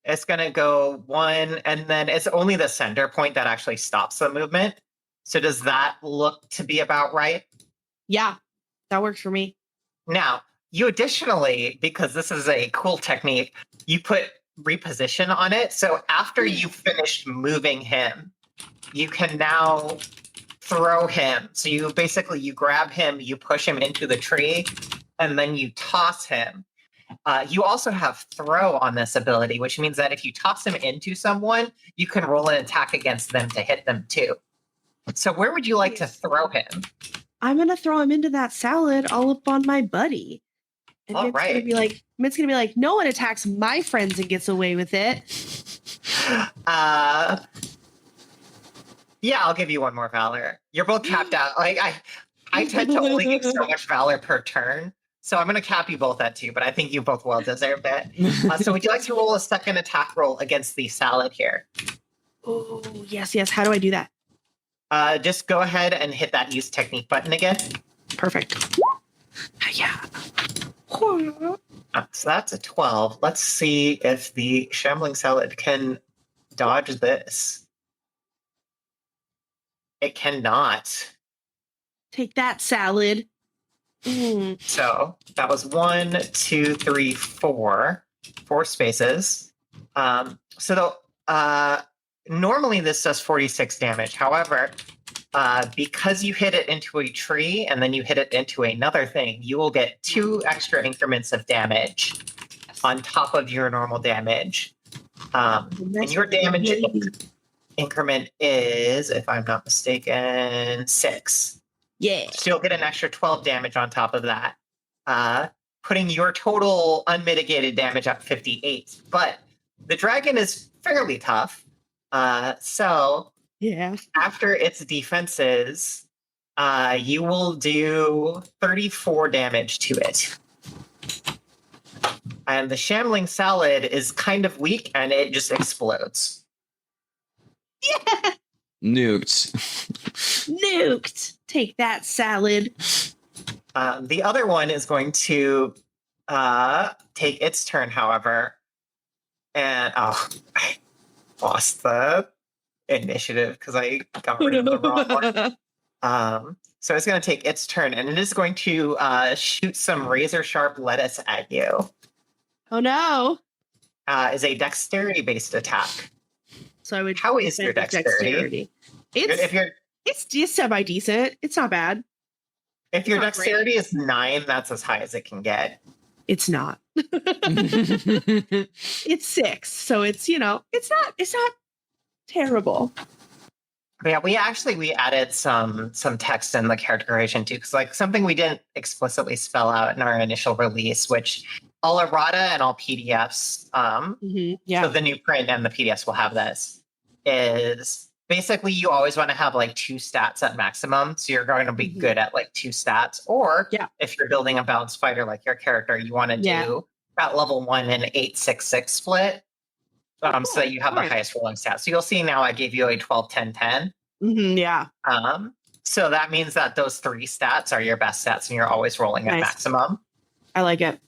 [SPEAKER 3] it's going to go 1, and then it's only the center point that actually stops the movement. So does that look to be about right?
[SPEAKER 2] Yeah, that works for me.
[SPEAKER 3] Now, you additionally, because this is a cool technique, you put reposition on it. So after you finish moving him, you can now throw him. So you grab him, you push him into the tree, and then you toss him. You also have throw on this ability, which means that if you toss him into someone, you can roll an attack against them to hit them too. So where would you like to throw him?
[SPEAKER 2] I'm going to throw him into that salad all up on my buddy. And
[SPEAKER 3] All
[SPEAKER 2] Mitt's
[SPEAKER 3] right.
[SPEAKER 2] Mitt's going to be like, no one attacks my friends and gets away with it.
[SPEAKER 3] Yeah, I'll give you one more valor. You're both capped out. Like I tend to only give so much valor per turn. So I'm going to cap you both at 2, but I think you both well deserved it. So would you like to roll a second attack roll against the salad here?
[SPEAKER 2] Oh, yes. How do I do that?
[SPEAKER 3] Just go ahead and hit that use technique button again.
[SPEAKER 2] Perfect. Yeah.
[SPEAKER 3] So that's a 12. Let's see if the shambling salad can dodge this. It cannot.
[SPEAKER 2] Take that, salad.
[SPEAKER 3] So that was 1, 2, 3, 4 spaces. Normally this does 46 damage. However, because you hit it into a tree and then you hit it into another thing, you will get 2 extra increments of damage on top of your normal damage. And your damage increment is, if I'm not mistaken, 6.
[SPEAKER 2] Yeah.
[SPEAKER 3] So you'll get an extra 12 damage on top of that, putting your total unmitigated damage up 58. But the dragon is fairly tough. So
[SPEAKER 2] Yeah.
[SPEAKER 3] after its defenses, you will do 34 damage to it. And the shambling salad is kind of weak and it just explodes.
[SPEAKER 2] Yeah.
[SPEAKER 1] Nuked.
[SPEAKER 2] Nuked. Take that, salad.
[SPEAKER 3] The other one is going to take its turn, however. And I lost the initiative because I got rid of the wrong one. So it's going to take its turn, and it is going to shoot some razor sharp lettuce at you.
[SPEAKER 2] Oh no!
[SPEAKER 3] Is a dexterity-based attack.
[SPEAKER 2] So I would.
[SPEAKER 3] How is your dexterity?
[SPEAKER 2] It's semi decent. It's not bad.
[SPEAKER 3] If your dexterity is 9, that's as high as it can get.
[SPEAKER 2] It's not. It's 6, so it's it's not terrible.
[SPEAKER 3] Yeah, we added some text in the character creation too, because like something we didn't explicitly spell out in our initial release, which all errata and all PDFs, so the new print and the PDFs will have this, is basically you always want to have like 2 stats at maximum, so you're going to be good at like 2 stats. Or if you're building a balanced fighter like your character, you want to do at level 1 an 8-6-6 split. So that you have the highest rolling stats. So you'll see now I gave you a 12-10-10. So that means that those 3 stats are your best stats and you're always rolling at maximum.
[SPEAKER 2] I like it.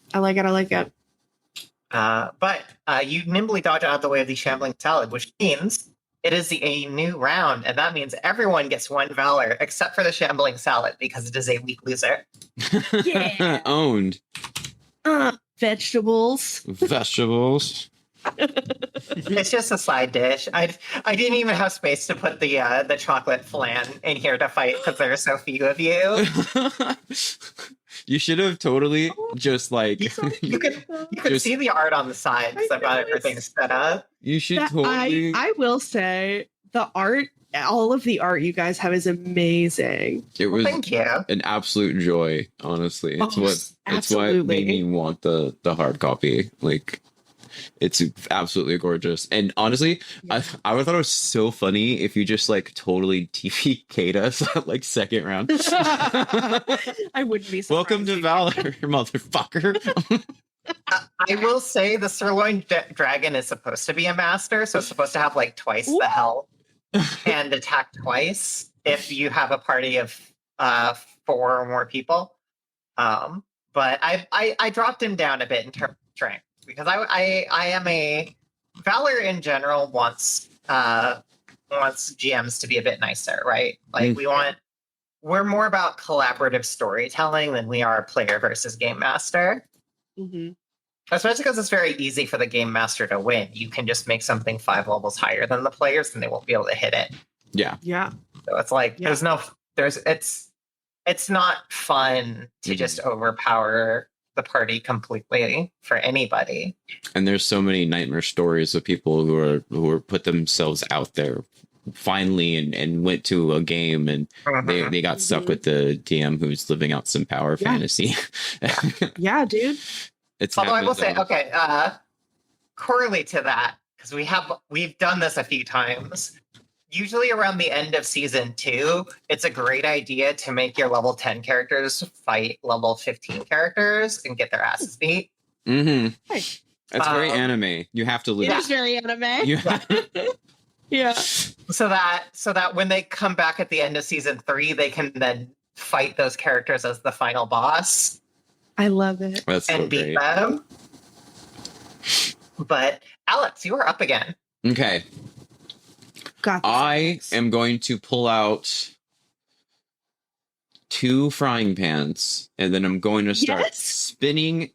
[SPEAKER 3] But you nimbly dodge out of the way of the shambling salad, which means it is a new round, and that means everyone gets 1 valor except for the shambling salad because it is a weak loser.
[SPEAKER 2] Yeah.
[SPEAKER 1] Owned.
[SPEAKER 2] Vegetables.
[SPEAKER 3] It's just a side dish. I didn't even have space to put the chocolate flan in here to fight because there are so few of you.
[SPEAKER 1] You should have totally just like
[SPEAKER 3] you could see the art on the sides about everything set up.
[SPEAKER 1] You should totally.
[SPEAKER 2] I will say the art, all of the art you guys have is amazing.
[SPEAKER 1] It was
[SPEAKER 3] thank you.
[SPEAKER 1] An absolute joy, honestly. It's what made me want the hard copy. Like, it's absolutely gorgeous. And honestly, I would thought it was so funny if you just like totally TPK'd us at like second round.
[SPEAKER 2] I wouldn't be surprised.
[SPEAKER 1] Welcome to Valor, motherfucker.
[SPEAKER 3] I will say the sirloin dragon is supposed to be a master, so it's supposed to have like twice the health and attack twice if you have a party of 4 or more people. But I dropped him down a bit in terms of strength because I am a Valor in general wants GMs to be a bit nicer, right? Like we're more about collaborative storytelling than we are player versus game master. Especially because it's very easy for the game master to win. You can just make something 5 levels higher than the players and they won't be able to hit it.
[SPEAKER 2] Yeah.
[SPEAKER 3] So it's like it's not fun to just overpower the party completely for anybody.
[SPEAKER 1] And there's so many nightmare stories of people who are put themselves out there finally and went to a game and they got stuck with the DM who's living out some power fantasy.
[SPEAKER 2] Yeah, dude.
[SPEAKER 3] Although I will say, correlate to that, because we've done this a few times. Usually around the end of season 2, it's a great idea to make your level 10 characters fight level 15 characters and get their asses beat.
[SPEAKER 2] Hey.
[SPEAKER 1] That's very anime. You have to lose.
[SPEAKER 2] It is very anime. Yeah.
[SPEAKER 3] So that when they come back at the end of season 3, they can then fight those characters as the final boss.
[SPEAKER 2] I love it.
[SPEAKER 1] That's so
[SPEAKER 3] beat them. But Alex, you are up again.
[SPEAKER 1] Okay. I am going to pull out 2 frying pans, and then I'm going to start spinning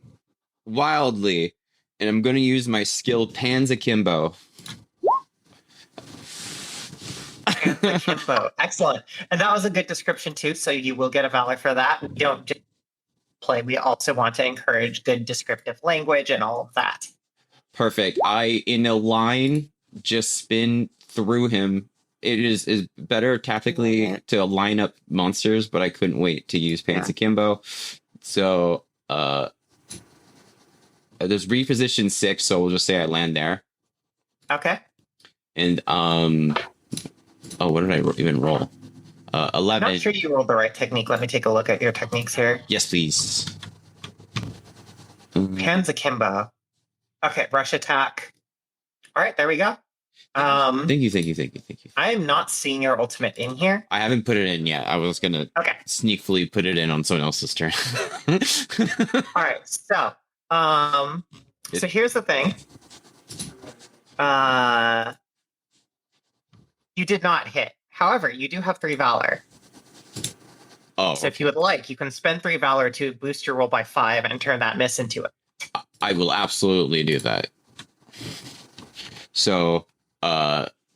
[SPEAKER 1] wildly, and I'm going to use my skill Pans Akimbo.
[SPEAKER 3] Pans Akimbo. Excellent. And that was a good description too, so you will get a Valor for that. We don't just play. We also want to encourage good descriptive language and all of that.
[SPEAKER 1] Perfect. I, in a line, just spin through him. It is better tactically to line up monsters, but I couldn't wait to use Pants Akimbo. So there's reposition 6, so we'll just say I land there.
[SPEAKER 3] Okay.
[SPEAKER 1] And what did I even roll? 11.
[SPEAKER 3] I'm not sure you rolled the right technique. Let me take a look at your techniques here.
[SPEAKER 1] Yes, please.
[SPEAKER 3] Pans Akimbo. Okay, rush attack. All right, there we go.
[SPEAKER 1] Thank you.
[SPEAKER 3] I am not seeing your ultimate in here.
[SPEAKER 1] I haven't put it in yet. I was gonna sneakily put it in on someone else's turn.
[SPEAKER 3] All right, so here's the thing. You did not hit. However, you do have 3 Valor.
[SPEAKER 1] Oh.
[SPEAKER 3] So if you would like, you can spend 3 Valor to boost your roll by 5 and turn that miss into it.
[SPEAKER 1] I will absolutely do that. So,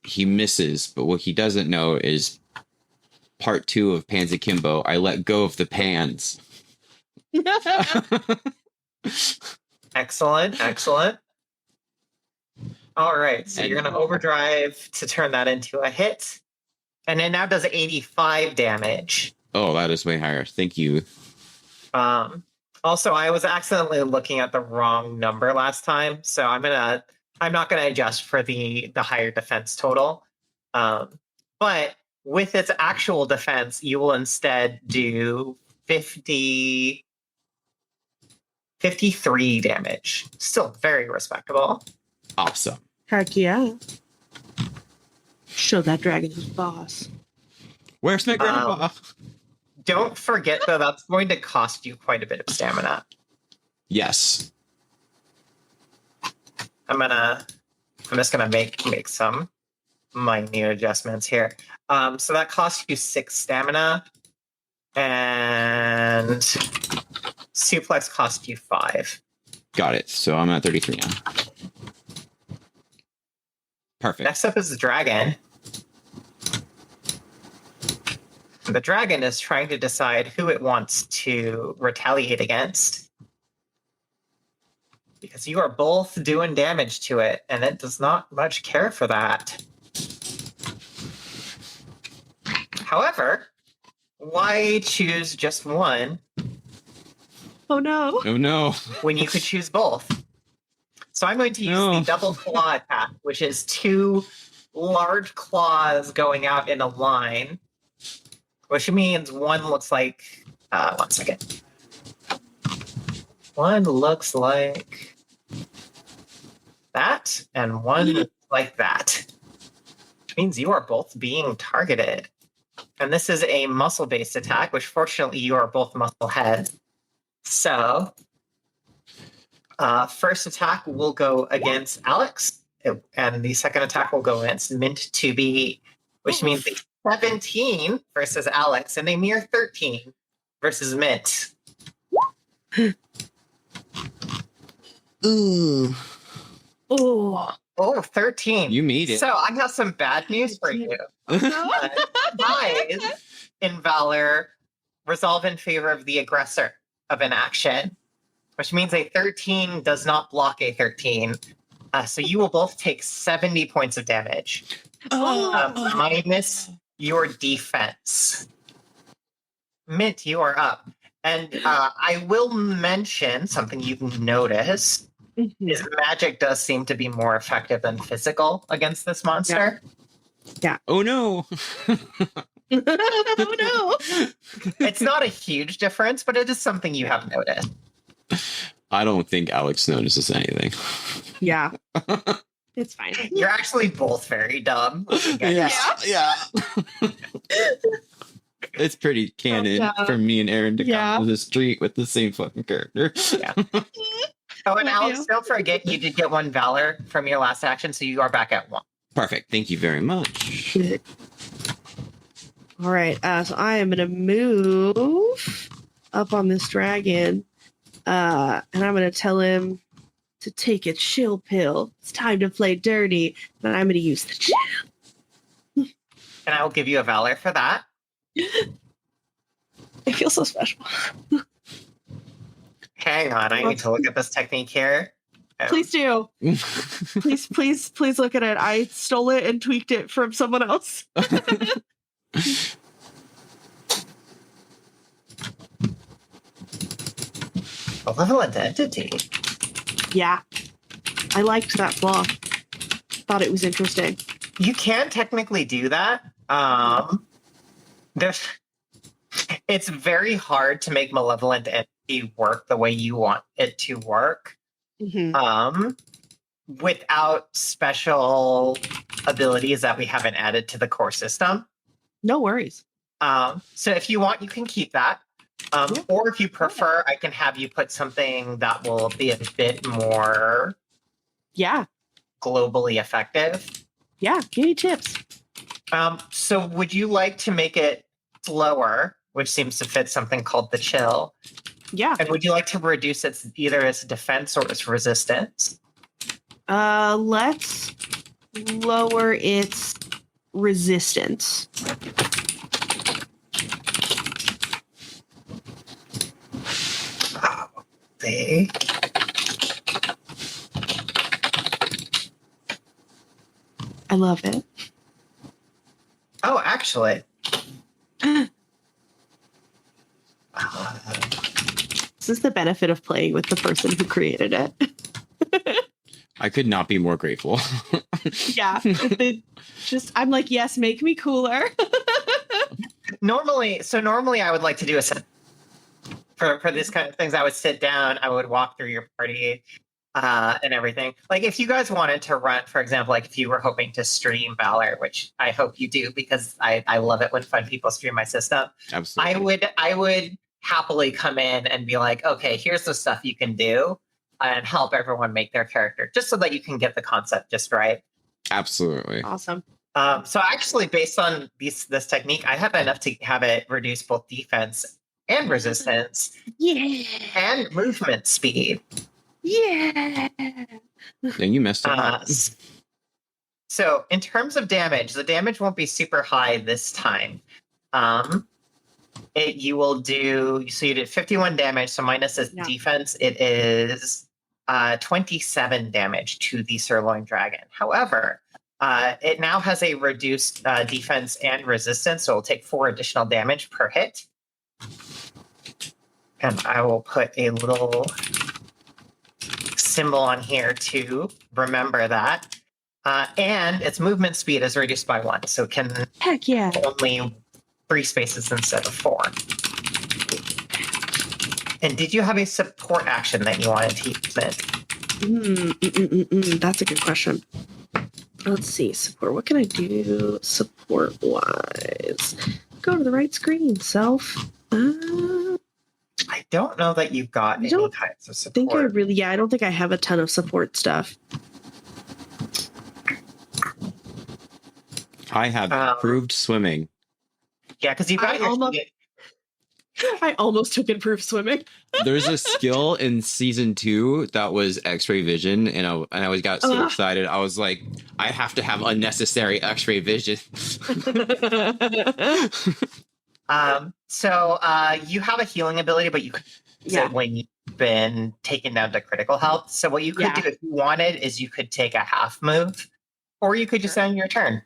[SPEAKER 1] he misses, but what he doesn't know is part 2 of Pans Akimbo. I let go of the pans.
[SPEAKER 3] Excellent. All right, so you're going to overdrive to turn that into a hit. And it now does 85 damage.
[SPEAKER 1] Oh, that is way higher. Thank you.
[SPEAKER 3] Also, I was accidentally looking at the wrong number last time, so I'm not gonna adjust for the higher defense total. But with its actual defense, you will instead do 53 damage. Still very respectable.
[SPEAKER 1] Awesome.
[SPEAKER 2] Heck yeah. Show that dragon who's boss.
[SPEAKER 1] Where's my grandpa?
[SPEAKER 3] Don't forget, though, that's going to cost you quite a bit of stamina.
[SPEAKER 1] Yes.
[SPEAKER 3] I'm just gonna make some minute adjustments here. So that costs you 6 stamina, and suplex costs you 5.
[SPEAKER 1] Got it. So I'm at 33 now. Perfect.
[SPEAKER 3] Next up is the dragon. The dragon is trying to decide who it wants to retaliate against. Because you are both doing damage to it, and it does not much care for that. However, why choose just one?
[SPEAKER 2] Oh no.
[SPEAKER 1] Oh no.
[SPEAKER 3] When you could choose both? So I'm going to use the double claw attack, which is 2 large claws going out in a line. Which means one looks like... one second. One looks like that, and one looks like that. Which means you are both being targeted. And this is a muscle-based attack, which fortunately you are both muscle heads. So, first attack will go against Alex, and the second attack will go against Mint 2B, which means 17 versus Alex, and a mere 13 versus Mint.
[SPEAKER 1] Ooh.
[SPEAKER 3] Oh, 13.
[SPEAKER 1] You made it.
[SPEAKER 3] So I have some bad news for you. Ties in Valor resolve in favor of the aggressor of an action, which means a 13 does not block a 13. So you will both take 70 points of damage. Minus your defense. Mint, you are up. And I will mention something you've noticed. Is magic does seem to be more effective than physical against this monster.
[SPEAKER 2] Yeah.
[SPEAKER 1] Oh no.
[SPEAKER 2] Oh no.
[SPEAKER 3] It's not a huge difference, but it is something you have noticed.
[SPEAKER 1] I don't think Alex notices anything.
[SPEAKER 2] Yeah. It's fine.
[SPEAKER 3] You're actually both very dumb.
[SPEAKER 1] Yeah. It's pretty canon for me and Aerin to come to the street with the same fucking character.
[SPEAKER 3] Yeah. Oh, and Alex, don't forget you did get 1 Valor from your last action, so you are back at 1.
[SPEAKER 1] Perfect. Thank you very much.
[SPEAKER 2] All right. So I am going to move up on this dragon, and I'm going to tell him to take a chill pill. It's time to play dirty, and I'm going to use the chill.
[SPEAKER 3] And I will give you a Valor for that.
[SPEAKER 2] I feel so special.
[SPEAKER 3] Hang on, I need to look at this technique here.
[SPEAKER 2] Please do. please look at it. I stole it and tweaked it from someone else.
[SPEAKER 3] Malevolent entity.
[SPEAKER 2] Yeah. I liked that flaw. Thought it was interesting.
[SPEAKER 3] You can technically do that. It's very hard to make malevolent entity work the way you want it to work. without special abilities that we haven't added to the core system.
[SPEAKER 2] No worries.
[SPEAKER 3] So if you want, you can keep that. Or if you prefer, I can have you put something that will be a bit more globally effective.
[SPEAKER 2] Yeah, give me tips.
[SPEAKER 3] So would you like to make it slower, which seems to fit something called the chill?
[SPEAKER 2] Yeah.
[SPEAKER 3] And would you like to reduce either its defense or its resistance?
[SPEAKER 2] Let's lower its resistance.
[SPEAKER 3] See?
[SPEAKER 2] I love it.
[SPEAKER 3] Oh, actually.
[SPEAKER 2] This is the benefit of playing with the person who created it.
[SPEAKER 1] I could not be more grateful.
[SPEAKER 2] Yeah. I'm like, yes, make me cooler.
[SPEAKER 3] Normally I would like to do a set for this kind of things. I would sit down, I would walk through your party and everything. Like if you guys wanted to run, for example, like if you were hoping to stream Valor, which I hope you do because I love it when fun people stream my system.
[SPEAKER 1] Absolutely.
[SPEAKER 3] I would happily come in and be like, okay, here's the stuff you can do and help everyone make their character just so that you can get the concept just right.
[SPEAKER 1] Absolutely.
[SPEAKER 2] Awesome.
[SPEAKER 3] So actually, based on this technique, I have enough to have it reduce both defense and resistance.
[SPEAKER 2] Yeah.
[SPEAKER 3] And movement speed.
[SPEAKER 2] Yeah.
[SPEAKER 1] Then you messed up.
[SPEAKER 3] So in terms of damage, the damage won't be super high this time. You will do, so you did 51 damage, so minus its defense, it is 27 damage to the Sirloin Dragon. However, it now has a reduced defense and resistance, so it'll take 4 additional damage per hit. And I will put a little symbol on here to remember that. And its movement speed is reduced by 1, so it can only 3 spaces instead of 4. And did you have a support action that you wanted to use in?
[SPEAKER 2] That's a good question. Let's see, support. What can I do support-wise? Go to the right screen, self.
[SPEAKER 3] I don't know that you've got any types of support.
[SPEAKER 2] I don't think I have a ton of support stuff.
[SPEAKER 1] I have improved swimming.
[SPEAKER 3] Yeah, because you got
[SPEAKER 2] I almost took improved swimming.
[SPEAKER 1] There's a skill in season 2 that was X-ray vision, and I got so excited. I was like, I have to have unnecessary X-ray vision.
[SPEAKER 3] So you have a healing ability, but you could use it when you've been taken down to critical health. So what you could do if you wanted is you could take a half move, or you could just end your turn.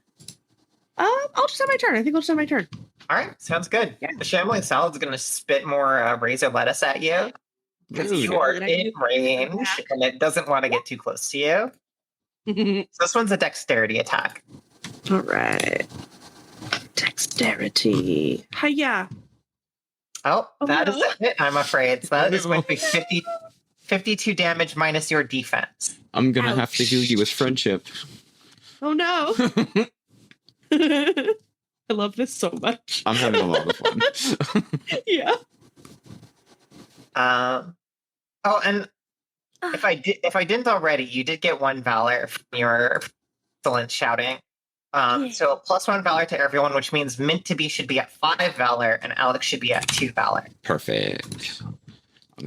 [SPEAKER 2] I'll just have my turn. I think I'll just have my turn.
[SPEAKER 3] All right, sounds good. Yeah. The shambling salad's going to spit more razor lettuce at you because you are in range and it doesn't want to get too close to you. So this one's a dexterity attack.
[SPEAKER 2] All right. Dexterity. Hiya.
[SPEAKER 3] Oh, that is a hit, I'm afraid. So that is going to be 52 damage minus your defense.
[SPEAKER 1] I'm going to have to heal you with friendship.
[SPEAKER 2] Oh, no. I love this so much.
[SPEAKER 1] I'm having a lot of fun.
[SPEAKER 2] Yeah.
[SPEAKER 3] Oh, and if I didn't already, you did get 1 valor from your excellent shouting. So +1 valor to everyone, which means Mint to be should be at 5 valor, and Alex should be at 2 valor.
[SPEAKER 1] Perfect.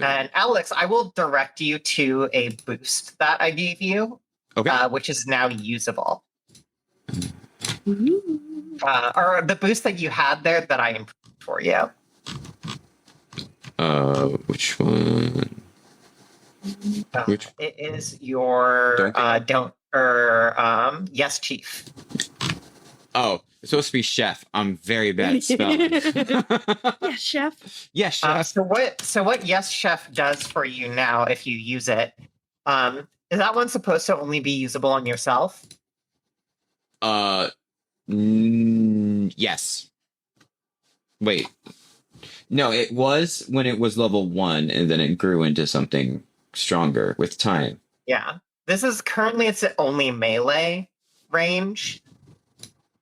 [SPEAKER 3] And Alex, I will direct you to a boost that I gave you, which is now usable. Or the boost that you had there that I improved for you.
[SPEAKER 1] Which one?
[SPEAKER 3] It is your yes, chief.
[SPEAKER 1] Oh, it's supposed to be chef. I'm very bad at spelling.
[SPEAKER 2] Yes, chef.
[SPEAKER 1] Yes, chef.
[SPEAKER 3] So what yes, chef does for you now, if you use it, is that one supposed to only be usable on yourself?
[SPEAKER 1] Yes. Wait. No, it was when it was level 1, and then it grew into something stronger with time.
[SPEAKER 3] Yeah. This is currently its only melee range.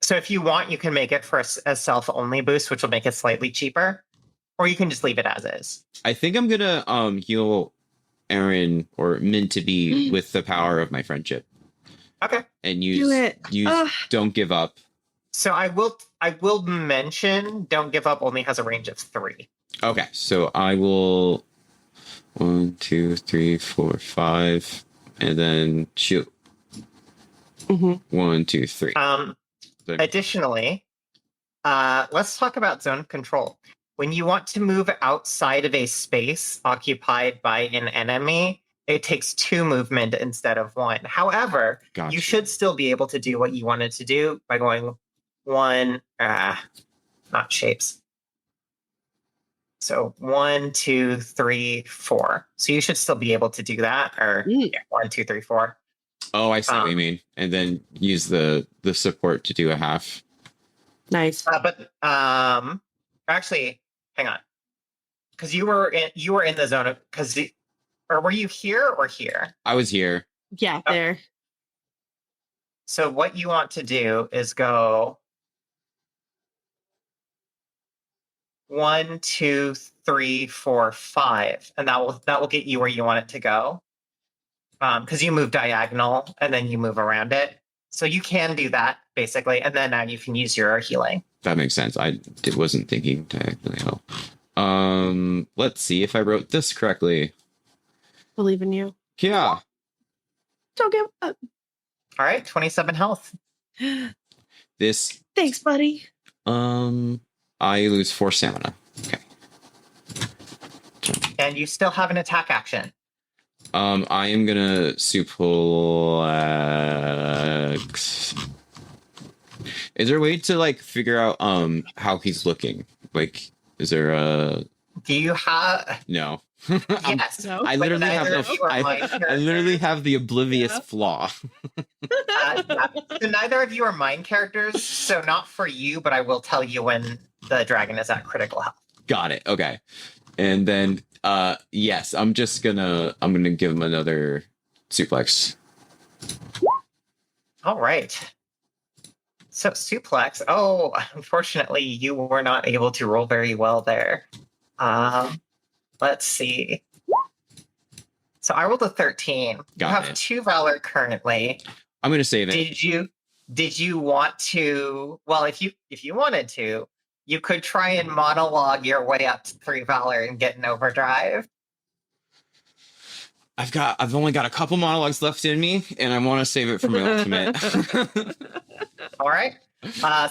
[SPEAKER 3] So if you want, you can make it for a self-only boost, which will make it slightly cheaper. Or you can just leave it as is.
[SPEAKER 1] I think I'm gonna heal Aerin or Min to be with the power of my friendship.
[SPEAKER 3] Okay.
[SPEAKER 1] And
[SPEAKER 2] Do it.
[SPEAKER 1] use Don't Give Up.
[SPEAKER 3] So I will mention Don't Give Up only has a range of 3.
[SPEAKER 1] Okay, so I will 1, 2, 3, 4, 5, and then shoot. 1, 2, 3.
[SPEAKER 3] Additionally, let's talk about zone of control. When you want to move outside of a space occupied by an enemy, it takes 2 movement instead of 1. However,
[SPEAKER 1] Gotcha.
[SPEAKER 3] You should still be able to do what you wanted to do by going 1, not shapes. So 1, 2, 3, 4. So you should still be able to do that, or 1, 2, 3, 4.
[SPEAKER 1] Oh, I see what you mean. And then use the support to do a half.
[SPEAKER 2] Nice.
[SPEAKER 3] But actually, hang on, because you were in the zone of or were you here or here?
[SPEAKER 1] I was here.
[SPEAKER 2] Yeah, there.
[SPEAKER 3] So what you want to do is go 1, 2, 3, 4, 5, and that will get you where you want it to go. Because you move diagonal and then you move around it, so you can do that basically, and then now you can use your healing.
[SPEAKER 1] That makes sense. I wasn't thinking diagonally at all. Let's see if I wrote this correctly.
[SPEAKER 2] Believe in you.
[SPEAKER 1] Yeah.
[SPEAKER 2] Don't give up.
[SPEAKER 3] All right, 27 health.
[SPEAKER 1] This.
[SPEAKER 2] Thanks, buddy.
[SPEAKER 1] I lose 4 stamina. Okay.
[SPEAKER 3] And you still have an attack action.
[SPEAKER 1] I am gonna suplex. Is there a way to like figure out how he's looking? Like, is there a?
[SPEAKER 3] Do you have?
[SPEAKER 1] No.
[SPEAKER 3] Yes.
[SPEAKER 2] No.
[SPEAKER 1] I literally have the oblivious flaw.
[SPEAKER 3] Yeah. So neither of you are mine characters, so not for you, but I will tell you when the dragon is at critical health.
[SPEAKER 1] Got it. Okay. And then yes, I'm gonna give him another suplex.
[SPEAKER 3] All right. So suplex. Oh, unfortunately, you were not able to roll very well there. Let's see. So I rolled a 13. You have 2 Valor currently.
[SPEAKER 1] I'm gonna save it.
[SPEAKER 3] Did you want to? Well, if you wanted to, you could try and monologue your way up to 3 Valor and get an overdrive.
[SPEAKER 1] I've only got a couple monologues left in me, and I want to save it for my ultimate.
[SPEAKER 3] All right.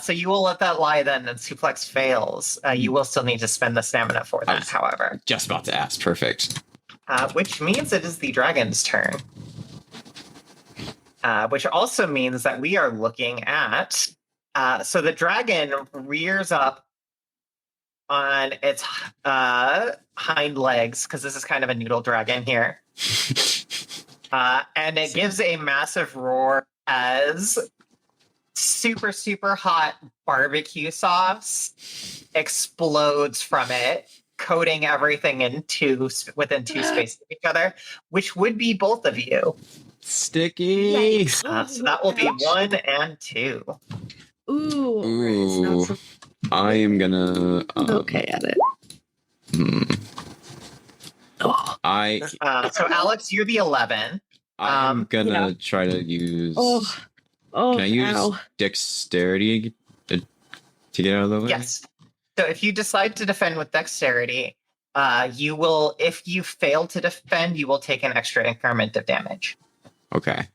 [SPEAKER 3] So you will let that lie then, and suplex fails. You will still need to spend the stamina for that, however.
[SPEAKER 1] Just about to ask. Perfect.
[SPEAKER 3] Which means it is the dragon's turn. Which also means that we are looking at... so the dragon rears up on its hind legs, because this is kind of a noodle dragon here. And it gives a massive roar as super, super hot barbecue sauce explodes from it, coating everything within 2 spaces of each other, which would be both of you.
[SPEAKER 1] Sticky.
[SPEAKER 3] So that will be 1 and 2.
[SPEAKER 2] Ooh.
[SPEAKER 1] I am gonna.
[SPEAKER 2] Okay at it.
[SPEAKER 3] So Alex, you're the 11.
[SPEAKER 1] I'm gonna try to use. Can I use dexterity to get out of the way?
[SPEAKER 3] Yes. So if you decide to defend with dexterity, you will. If you fail to defend, you will take an extra increment of damage.
[SPEAKER 1] Okay.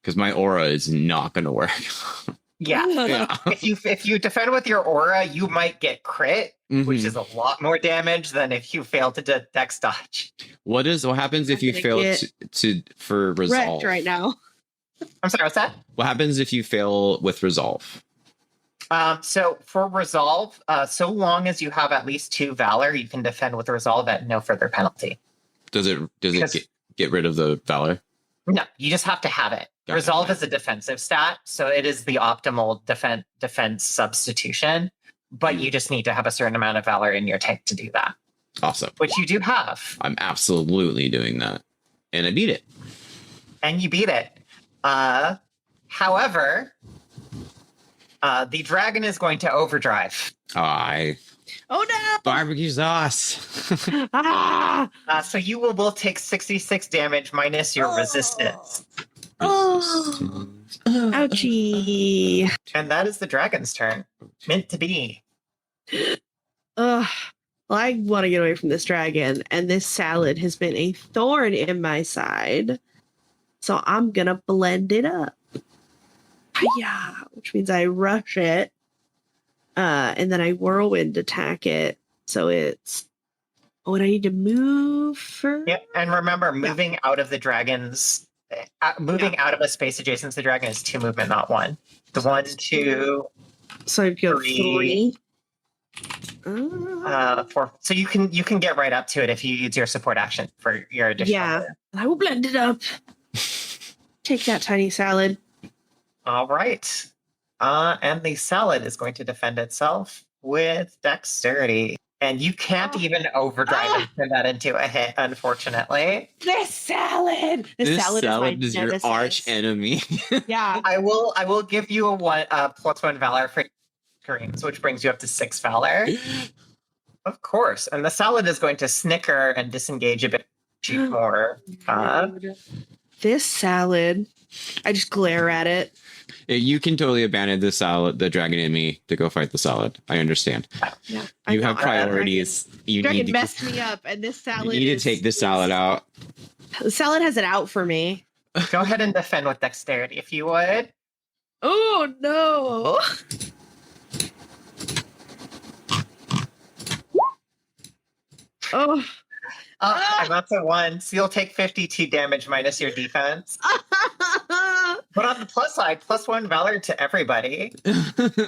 [SPEAKER 1] Because my aura is not gonna work.
[SPEAKER 3] Yeah. If you defend with your aura, you might get crit, which is a lot more damage than if you fail to dex dodge.
[SPEAKER 1] What happens if you fail for resolve?
[SPEAKER 2] Wrecked right now.
[SPEAKER 3] I'm sorry, what's that?
[SPEAKER 1] What happens if you fail with resolve?
[SPEAKER 3] So for resolve, so long as you have at least 2 valor, you can defend with resolve at no further penalty. Does it
[SPEAKER 1] get rid of the valor?
[SPEAKER 3] No, you just have to have it. Gotcha. Resolve is a defensive stat, so it is the optimal defense substitution, but you just need to have a certain amount of valor in your tank to do that.
[SPEAKER 1] Awesome.
[SPEAKER 3] Which you do have.
[SPEAKER 1] I'm absolutely doing that. And I beat it.
[SPEAKER 3] and you beat it. However, the dragon is going to overdrive.
[SPEAKER 1] Oh
[SPEAKER 2] no!
[SPEAKER 1] barbecue sauce.
[SPEAKER 2] Ah!
[SPEAKER 3] So you will both take 66 damage minus your resistance.
[SPEAKER 2] Oh. Ouchie.
[SPEAKER 3] And that is the dragon's turn. Meant to be.
[SPEAKER 2] Ugh. Well, I want to get away from this dragon, and this salad has been a thorn in my side. So I'm going to blend it up. Yeah, which means I rush it. And then I whirlwind attack it. So it's... Oh, and I need to move first?
[SPEAKER 3] Yep, and remember, moving out of the dragon's... moving out of a space adjacent to the dragon is 2 movement, not 1. The 1, 2...
[SPEAKER 2] So I'd go
[SPEAKER 3] 3.
[SPEAKER 2] 4.
[SPEAKER 3] 4. So you can get right up to it if you use your support action for your additional.
[SPEAKER 2] Yeah, I will blend it up. Take that tiny salad.
[SPEAKER 3] All right. And the salad is going to defend itself with dexterity. And you can't even overdrive and turn that into a hit, unfortunately.
[SPEAKER 2] This salad!
[SPEAKER 1] This salad is your arch enemy.
[SPEAKER 2] Yeah.
[SPEAKER 3] I will give you a +1 valor for screams, which brings you up to 6 valor. Of course. And the salad is going to snicker and disengage a bit more.
[SPEAKER 2] This salad, I just glare at it.
[SPEAKER 1] You can totally abandon the dragon in me to go fight the salad. I understand.
[SPEAKER 2] Yeah,
[SPEAKER 1] You have priorities. You
[SPEAKER 2] dragon
[SPEAKER 1] need to
[SPEAKER 2] messed me up, and this salad.
[SPEAKER 1] You need to take this salad out.
[SPEAKER 2] The salad has it out for me.
[SPEAKER 3] Go ahead and defend with dexterity if you would.
[SPEAKER 2] Oh no! Oh.
[SPEAKER 3] And that's a 1. So you'll take 52 damage minus your defense. But on the plus side, +1 valor to everybody.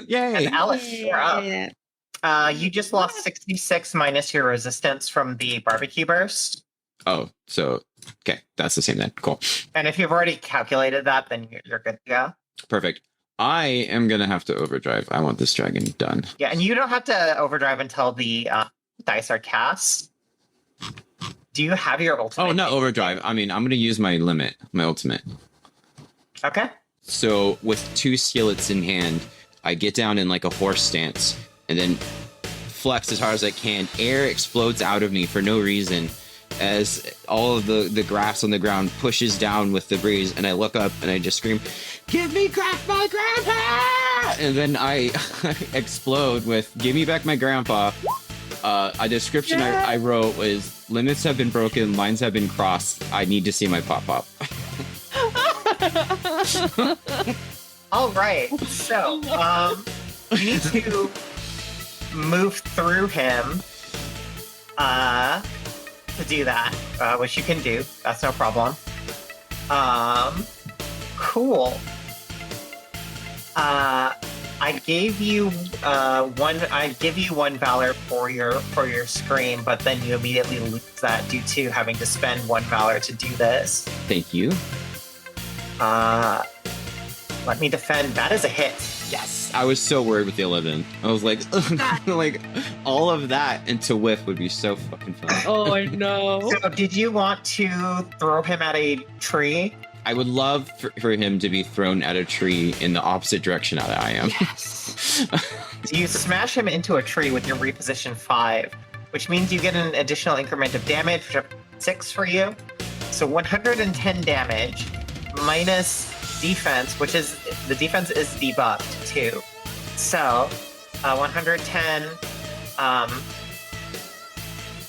[SPEAKER 1] Yay!
[SPEAKER 3] And Alex, you're up. You just lost 66 minus your resistance from the barbecue burst.
[SPEAKER 1] Oh, so okay, that's the same then. Cool.
[SPEAKER 3] And if you've already calculated that, then you're good to go.
[SPEAKER 1] Perfect. I am gonna have to overdrive. I want this dragon done.
[SPEAKER 3] Yeah, and you don't have to overdrive until the dice are cast. Do you have your ultimate?
[SPEAKER 1] Oh, not overdrive. I mean, I'm gonna use my ultimate.
[SPEAKER 3] Okay.
[SPEAKER 1] So with 2 skillets in hand, I get down in like a horse stance and then flex as hard as I can. Air explodes out of me for no reason as all of the grass on the ground pushes down with the breeze, and I look up and I just scream, "Give me back my grandpa!" And then I explode with, "Give me back my grandpa." A description I wrote was, "Limits have been broken, lines have been crossed. I need to see my pop-pop."
[SPEAKER 3] All right. So, you need to move through him to do that, which you can do. That's no problem. Cool. I gave you one valor for your scream, but then you immediately lose that due to having to spend 1 valor to do this.
[SPEAKER 1] Thank you.
[SPEAKER 3] Let me defend. That is a hit.
[SPEAKER 1] Yes. I was so worried with the 11. I was like, like all of that into whiff would be so fucking fun.
[SPEAKER 2] Oh, I know.
[SPEAKER 3] So, did you want to throw him at a tree?
[SPEAKER 1] I would love for him to be thrown at a tree in the opposite direction that I am.
[SPEAKER 2] Yes.
[SPEAKER 3] So you smash him into a tree with your reposition 5, which means you get an additional increment of damage, which is 6 for you. So 110 damage minus defense, which is, the defense is debuffed too. So 110,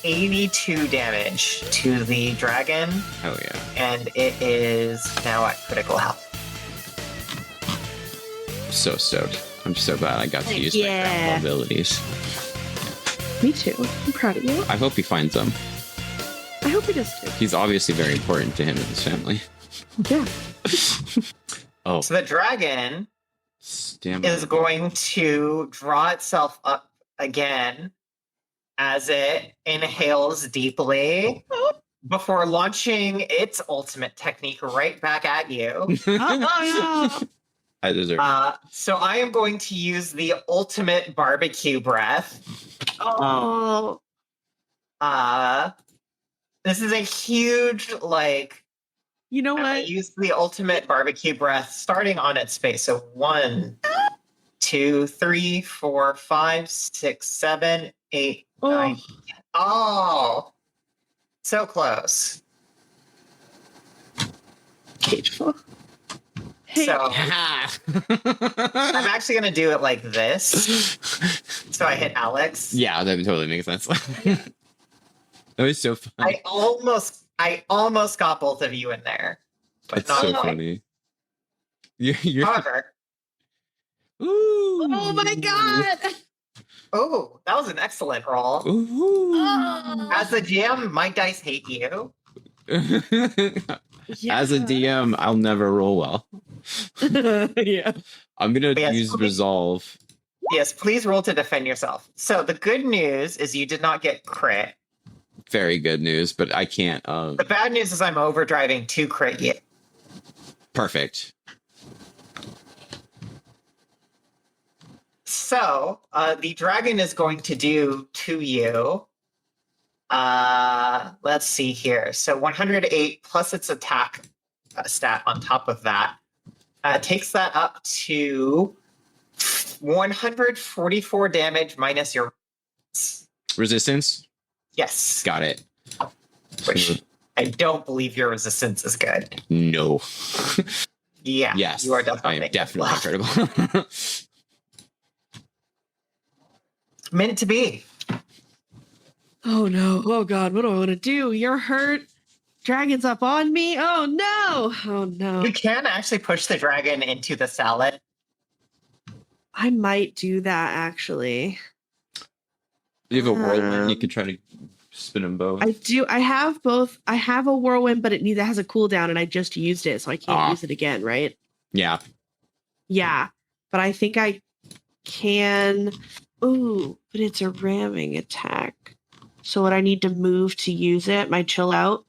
[SPEAKER 3] 82 damage to the dragon.
[SPEAKER 1] Oh yeah.
[SPEAKER 3] And it is now at critical health.
[SPEAKER 1] So stoked. I'm so glad I got to use my grandpa abilities.
[SPEAKER 2] Me too. I'm proud of you.
[SPEAKER 1] I hope he finds them.
[SPEAKER 2] I hope he does too.
[SPEAKER 1] He's obviously very important to him and his family.
[SPEAKER 2] Yeah.
[SPEAKER 1] Oh.
[SPEAKER 3] So the dragon is going to draw itself up again as it inhales deeply before launching its ultimate technique right back at you.
[SPEAKER 1] I deserve it.
[SPEAKER 3] So I am going to use the ultimate barbecue breath.
[SPEAKER 2] Oh.
[SPEAKER 3] This is a huge, like,
[SPEAKER 2] You know
[SPEAKER 3] I'm gonna
[SPEAKER 2] what?
[SPEAKER 3] use the ultimate barbecue breath starting on its face. So 1, 2, 3, 4, 5, 6, 7, 8, 9. Oh, so close.
[SPEAKER 2] Hateful. Hey.
[SPEAKER 3] So I'm actually gonna do it like this. So I hit Alex.
[SPEAKER 1] Yeah, that totally makes sense. That was so fun.
[SPEAKER 3] I almost got both of you in there, but
[SPEAKER 1] It's
[SPEAKER 3] not
[SPEAKER 1] so
[SPEAKER 3] quite.
[SPEAKER 1] funny. You're
[SPEAKER 3] However,
[SPEAKER 1] Ooh.
[SPEAKER 2] Oh my god!
[SPEAKER 3] oh, that was an excellent roll.
[SPEAKER 1] Ooh.
[SPEAKER 3] As a GM, my dice hate you.
[SPEAKER 1] As a DM, I'll never roll well.
[SPEAKER 2] Yeah.
[SPEAKER 1] I'm gonna
[SPEAKER 3] Yes,
[SPEAKER 1] use
[SPEAKER 3] please.
[SPEAKER 1] resolve.
[SPEAKER 3] Yes, please roll to defend yourself. So the good news is you did not get crit.
[SPEAKER 1] Very good news, but I can't.
[SPEAKER 3] The bad news is I'm overdriving to crit you.
[SPEAKER 1] Perfect.
[SPEAKER 3] So the dragon is going to do to you. Let's see here. So 108 plus its attack stat on top of that takes that up to 144 damage minus your
[SPEAKER 1] Resistance.
[SPEAKER 3] yes.
[SPEAKER 1] Got it.
[SPEAKER 3] Which I don't believe your resistance is good.
[SPEAKER 1] No.
[SPEAKER 3] Yeah.
[SPEAKER 1] Yes.
[SPEAKER 3] You are definitely.
[SPEAKER 1] I am definitely critical.
[SPEAKER 3] Meant to be.
[SPEAKER 2] Oh no. Oh god, what do I want to do? You're hurt. Dragon's up on me. Oh no. Oh no.
[SPEAKER 3] You can actually push the dragon into the salad.
[SPEAKER 2] I might do that actually.
[SPEAKER 1] You have a whirlwind. You could try to spin them both.
[SPEAKER 2] I do. I have both. I have a whirlwind, but it has a cooldown, and I just used it, so I can't use it again, right?
[SPEAKER 1] Yeah.
[SPEAKER 2] Yeah, but I think I can. Ooh, but it's a ramming attack. So would I need to move to use it? My chill out.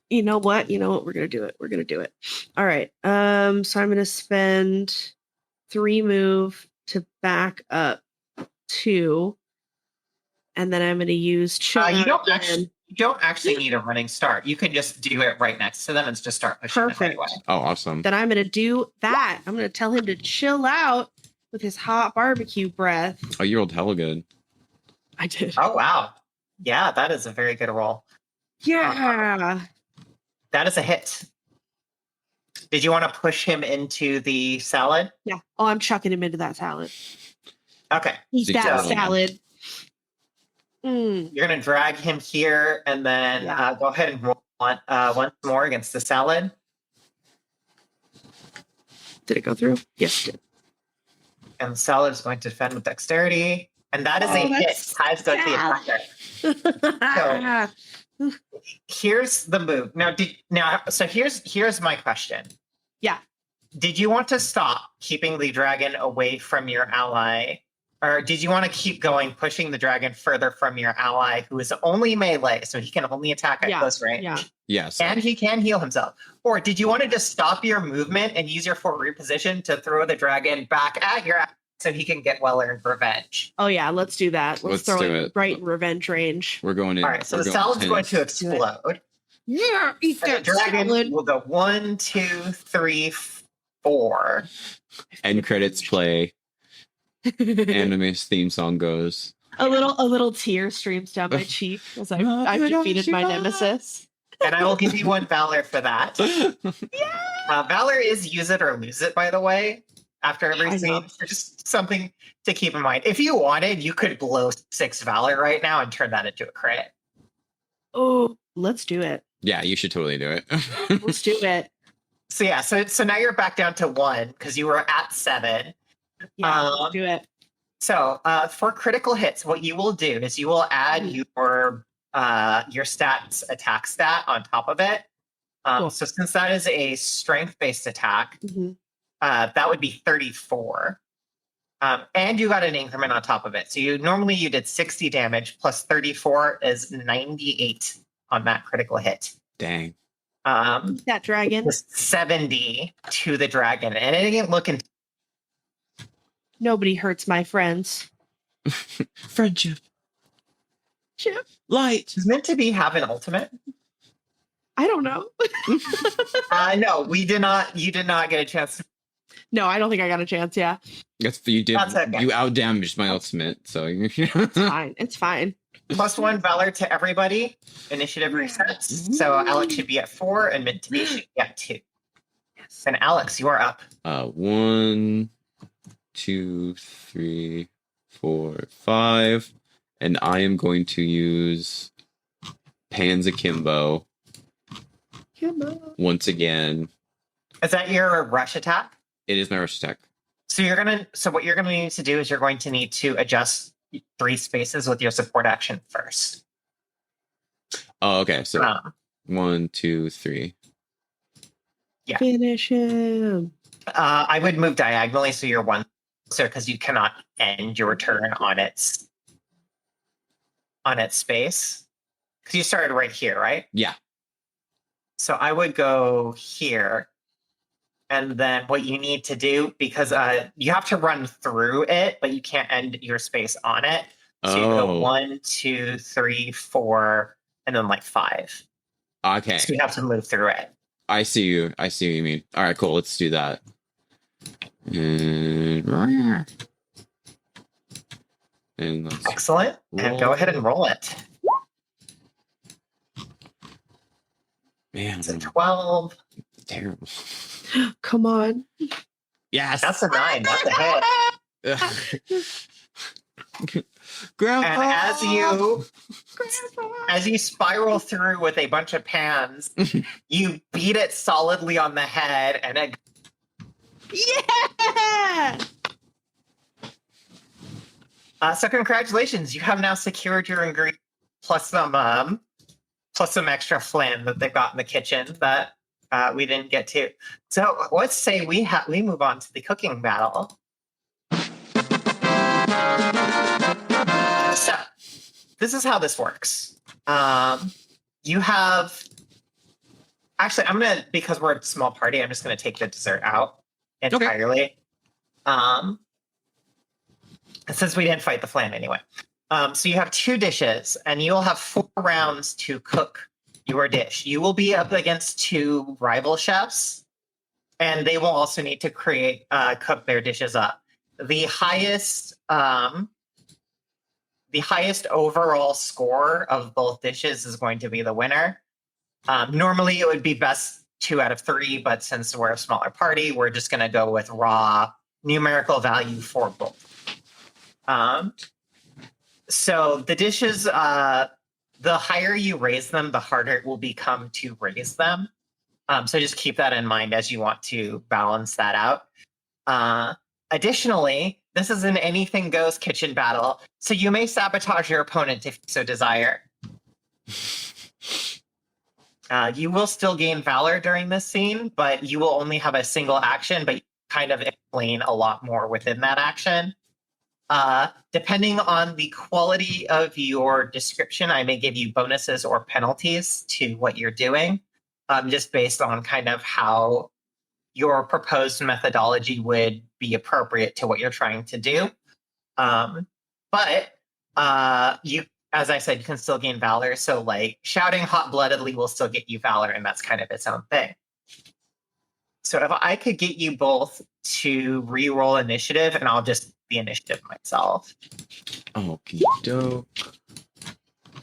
[SPEAKER 2] You know what? We're gonna do it. We're gonna do it. All right. So I'm gonna spend 3 move to back up 2. And then I'm going to use chill.
[SPEAKER 3] You don't actually need a running start. You can just do it right next to them and just start pushing them right away.
[SPEAKER 1] Oh, awesome.
[SPEAKER 2] Then I'm going to do that. I'm going to tell him to chill out with his hot barbecue breath.
[SPEAKER 1] Oh, you rolled hella good.
[SPEAKER 2] I did.
[SPEAKER 3] Oh, wow. Yeah, that is a very good roll.
[SPEAKER 2] Yeah.
[SPEAKER 3] That is a hit. Did you want to push him into the salad?
[SPEAKER 2] Yeah. Oh, I'm chucking him into that salad.
[SPEAKER 3] Okay.
[SPEAKER 2] Eat that
[SPEAKER 1] Exactly.
[SPEAKER 2] salad. Mm.
[SPEAKER 3] You're going to drag him here and then go ahead and roll once more against the salad.
[SPEAKER 2] Did it go through? Yes, it did.
[SPEAKER 3] And the salad is going to defend with dexterity. And that is a hit. As does the attacker. So, here's the move. So here's my question.
[SPEAKER 2] Yeah.
[SPEAKER 3] Did you want to stop keeping the dragon away from your ally? Or did you want to keep going, pushing the dragon further from your ally, who is only melee, so he can only attack at close range?
[SPEAKER 2] Yeah.
[SPEAKER 1] Yes.
[SPEAKER 3] And he can heal himself. Or did you want to just stop your movement and use your full reposition to throw the dragon back at your ally so he can get well-earned revenge?
[SPEAKER 2] Oh, yeah. Let's do that. Let's throw
[SPEAKER 1] do
[SPEAKER 2] it
[SPEAKER 1] it.
[SPEAKER 2] right in revenge range.
[SPEAKER 1] We're going in.
[SPEAKER 3] All right, so the salad's going to explode.
[SPEAKER 2] Yeah. Eat
[SPEAKER 3] And the
[SPEAKER 2] that
[SPEAKER 3] dragon
[SPEAKER 2] salad.
[SPEAKER 3] will go 1, 2, 3, 4.
[SPEAKER 1] End credits play. Anime's theme song goes.
[SPEAKER 2] A little tear streams down my cheek as I've defeated my nemesis.
[SPEAKER 3] And I will give you 1 Valor for that. Valor is use it or lose it, by the way, after every scene. Just something to keep in mind. If you wanted, you could blow 6 Valor right now and turn that into a crit.
[SPEAKER 2] Oh, let's do it.
[SPEAKER 1] Yeah, you should totally do it.
[SPEAKER 2] Let's do it.
[SPEAKER 3] So yeah, so now you're back down to 1 because you were at 7.
[SPEAKER 2] Yeah, let's do it.
[SPEAKER 3] So for critical hits, what you will do is you will add your stats attack stat on top of it.
[SPEAKER 2] Cool.
[SPEAKER 3] So since that is a strength-based attack, that would be 34. And you got an increment on top of it. So you did 60 damage plus 34 is 98 on that critical hit.
[SPEAKER 1] Dang.
[SPEAKER 2] That dragon.
[SPEAKER 3] 70 to the dragon. And it ain't looking.
[SPEAKER 2] Nobody hurts my friends.
[SPEAKER 1] Friendship.
[SPEAKER 2] Chip.
[SPEAKER 1] Light.
[SPEAKER 3] It's meant to be have an ultimate.
[SPEAKER 2] I don't know.
[SPEAKER 3] No, we did not. You did not get a chance.
[SPEAKER 2] No, I don't think I got a chance. Yeah,
[SPEAKER 1] You did.
[SPEAKER 3] That's okay.
[SPEAKER 1] You outdamaged my ultimate, so
[SPEAKER 2] it's fine. It's fine.
[SPEAKER 3] +1 Valor to everybody. Initiative resets. So Alex should be at 4 and Minty should be at 2.
[SPEAKER 2] Yes.
[SPEAKER 3] And Alex, you are up.
[SPEAKER 1] 1, 2, 3, 4, 5, and I am going to use Pan's Akimbo
[SPEAKER 2] Kimbo.
[SPEAKER 1] once again.
[SPEAKER 3] Is that your rush attack?
[SPEAKER 1] It is my rush attack.
[SPEAKER 3] So what you're gonna need to do is you're going to need to adjust 3 spaces with your support action first.
[SPEAKER 1] Oh, okay. So 1, 2, 3.
[SPEAKER 3] Yeah.
[SPEAKER 2] Finish him.
[SPEAKER 3] I would move diagonally so you're 1 closer because you cannot end your turn on its space. Because you started right here, right?
[SPEAKER 1] Yeah.
[SPEAKER 3] So I would go here. And then what you need to do, because you have to run through it, but you can't end your space on it. So you go 1, 2, 3, 4, and then like 5.
[SPEAKER 1] Okay.
[SPEAKER 3] So you have to move through it.
[SPEAKER 1] I see you. I see what you mean. All right, cool. Let's do that. And let's
[SPEAKER 3] Excellent. And go ahead and roll it.
[SPEAKER 1] Man,
[SPEAKER 3] It's a 12.
[SPEAKER 1] terrible.
[SPEAKER 2] Come on.
[SPEAKER 1] Yes.
[SPEAKER 3] That's a 9. That's a hit.
[SPEAKER 1] Grandpa.
[SPEAKER 3] And as you spiral through with a bunch of pans, you beat it solidly on the head, and it.
[SPEAKER 2] Yeah.
[SPEAKER 3] So congratulations, you have now secured your ingredient plus some extra flan that they've got in the kitchen that we didn't get to. So let's say we move on to the cooking battle. So this is how this works. You have because we're a small party, I'm just gonna take the dessert out entirely. Okay. Since we didn't fight the flan anyway. So you have 2 dishes, and you'll have 4 rounds to cook your dish. You will be up against 2 rival chefs, and they will also need to cook their dishes up. The highest overall score of both dishes is going to be the winner. Normally, it would be best 2 out of 3, but since we're a smaller party, we're just going to go with raw numerical value for both. So the dishes, the higher you raise them, the harder it will become to raise them. So just keep that in mind as you want to balance that out. Additionally, this is an anything goes kitchen battle, so you may sabotage your opponent if you so desire. You will still gain valor during this scene, but you will only have a single action, but you kind of explain a lot more within that action. Depending on the quality of your description, I may give you bonuses or penalties to what you're doing, just based on kind of how your proposed methodology would be appropriate to what you're trying to do. But you, as I said, you can still gain valor. So like shouting hot-bloodedly will still get you valor, and that's kind of its own thing. So if I could get you both to re-roll initiative, and I'll just the initiative myself.
[SPEAKER 1] Okie doke.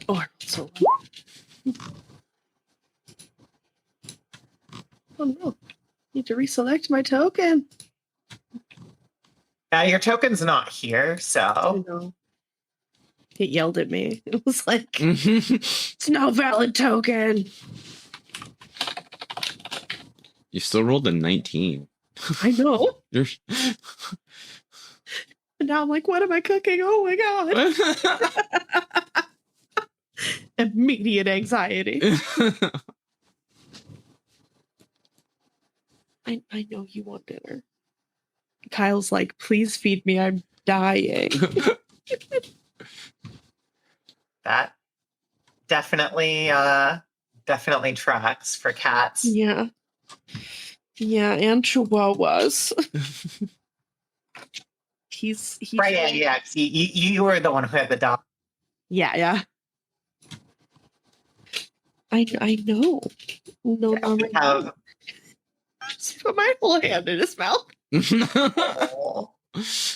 [SPEAKER 2] Oh, so. Oh no. Need to reselect my token.
[SPEAKER 3] Your token's not here, so.
[SPEAKER 2] I know. It yelled at me. It was like, it's no valid token.
[SPEAKER 1] You still rolled a 19.
[SPEAKER 2] I know.
[SPEAKER 1] You're...
[SPEAKER 2] And now I'm like, what am I cooking? Oh my God. Immediate anxiety. I know you want dinner. Kyle's like, please feed me. I'm dying.
[SPEAKER 3] That definitely tracks for cats.
[SPEAKER 2] Yeah. Yeah, and chihuahuas. He's
[SPEAKER 3] right, yeah. You were the one who had the dog.
[SPEAKER 2] Yeah. I know. No,
[SPEAKER 3] Yeah, we have.
[SPEAKER 2] Just put my whole hand in his mouth.
[SPEAKER 3] Oh.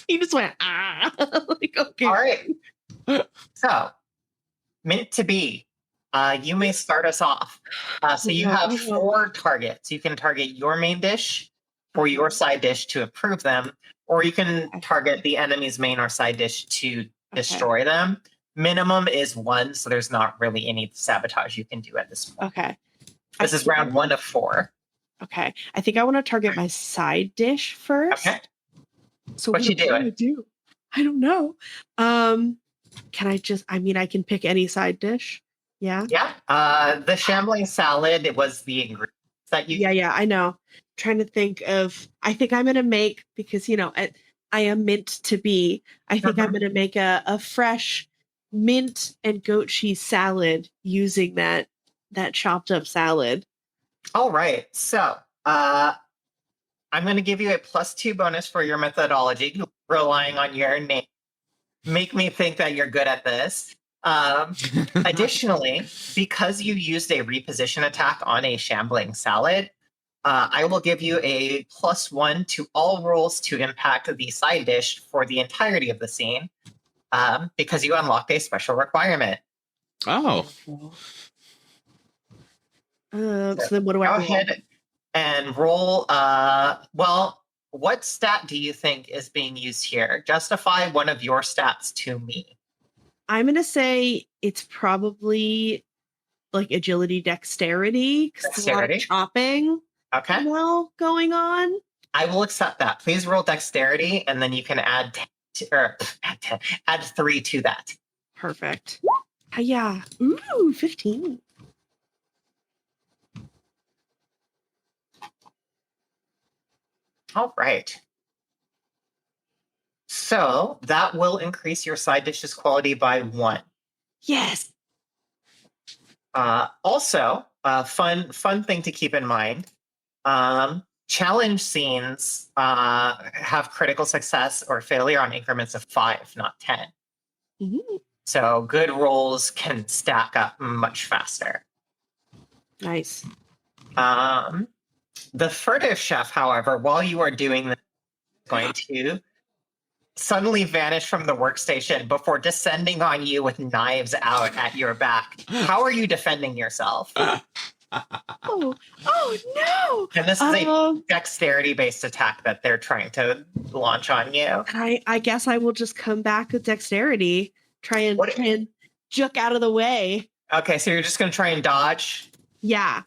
[SPEAKER 2] He just went like okay.
[SPEAKER 3] All right. So, mint to be. You may start us off. So you have 4 targets. You can target your main dish or your side dish to improve them, or you can target the enemy's main or side dish to destroy them. Minimum is 1, so there's not really any sabotage you can do at this point.
[SPEAKER 2] Okay.
[SPEAKER 3] This is round 1 of 4.
[SPEAKER 2] Okay. I think I want to target my side dish first.
[SPEAKER 3] Okay.
[SPEAKER 2] So
[SPEAKER 3] what you doing?
[SPEAKER 2] Do? I don't know. Can I just? I mean, I can pick any side dish. Yeah.
[SPEAKER 3] Yeah. The shambling salad. It was the ingredients that you.
[SPEAKER 2] Yeah. I know. Trying to think of. I think I'm gonna make because I am mint to be. I think I'm gonna make a fresh mint and goat cheese salad using that chopped up salad.
[SPEAKER 3] All right. So I'm going to give you a +2 bonus for your methodology, relying on your name. Make me think that you're good at this. Additionally, because you used a reposition attack on a shambling salad, I will give you a +1 to all rolls to impact the side dish for the entirety of the scene, because you unlocked a special requirement.
[SPEAKER 1] Oh.
[SPEAKER 2] So then what do I
[SPEAKER 3] go
[SPEAKER 2] roll?
[SPEAKER 3] ahead and roll? What stat do you think is being used here? Justify one of your stats to me.
[SPEAKER 2] I'm going to say it's probably like agility, dexterity. There's a lot of chopping.
[SPEAKER 3] Okay.
[SPEAKER 2] Going on.
[SPEAKER 3] I will accept that. Please roll dexterity, and then you can add 3 to that.
[SPEAKER 2] Perfect. Yeah. Ooh, 15.
[SPEAKER 3] All right. So that will increase your side dish's quality by 1.
[SPEAKER 2] Yes.
[SPEAKER 3] Also, fun thing to keep in mind. Challenge scenes have critical success or failure on increments of 5, not 10.
[SPEAKER 2] Mm-hmm.
[SPEAKER 3] So good rolls can stack up much faster.
[SPEAKER 2] Nice.
[SPEAKER 3] The furtive chef, however, while you are doing this, is going to suddenly vanish from the workstation before descending on you with knives out at your back. How are you defending yourself?
[SPEAKER 2] Oh no!
[SPEAKER 3] And this is a dexterity-based attack that they're trying to launch on you.
[SPEAKER 2] I guess I will just come back with dexterity. Try and juke out of the way.
[SPEAKER 3] Okay, so you're just going to try and dodge?
[SPEAKER 2] Yeah.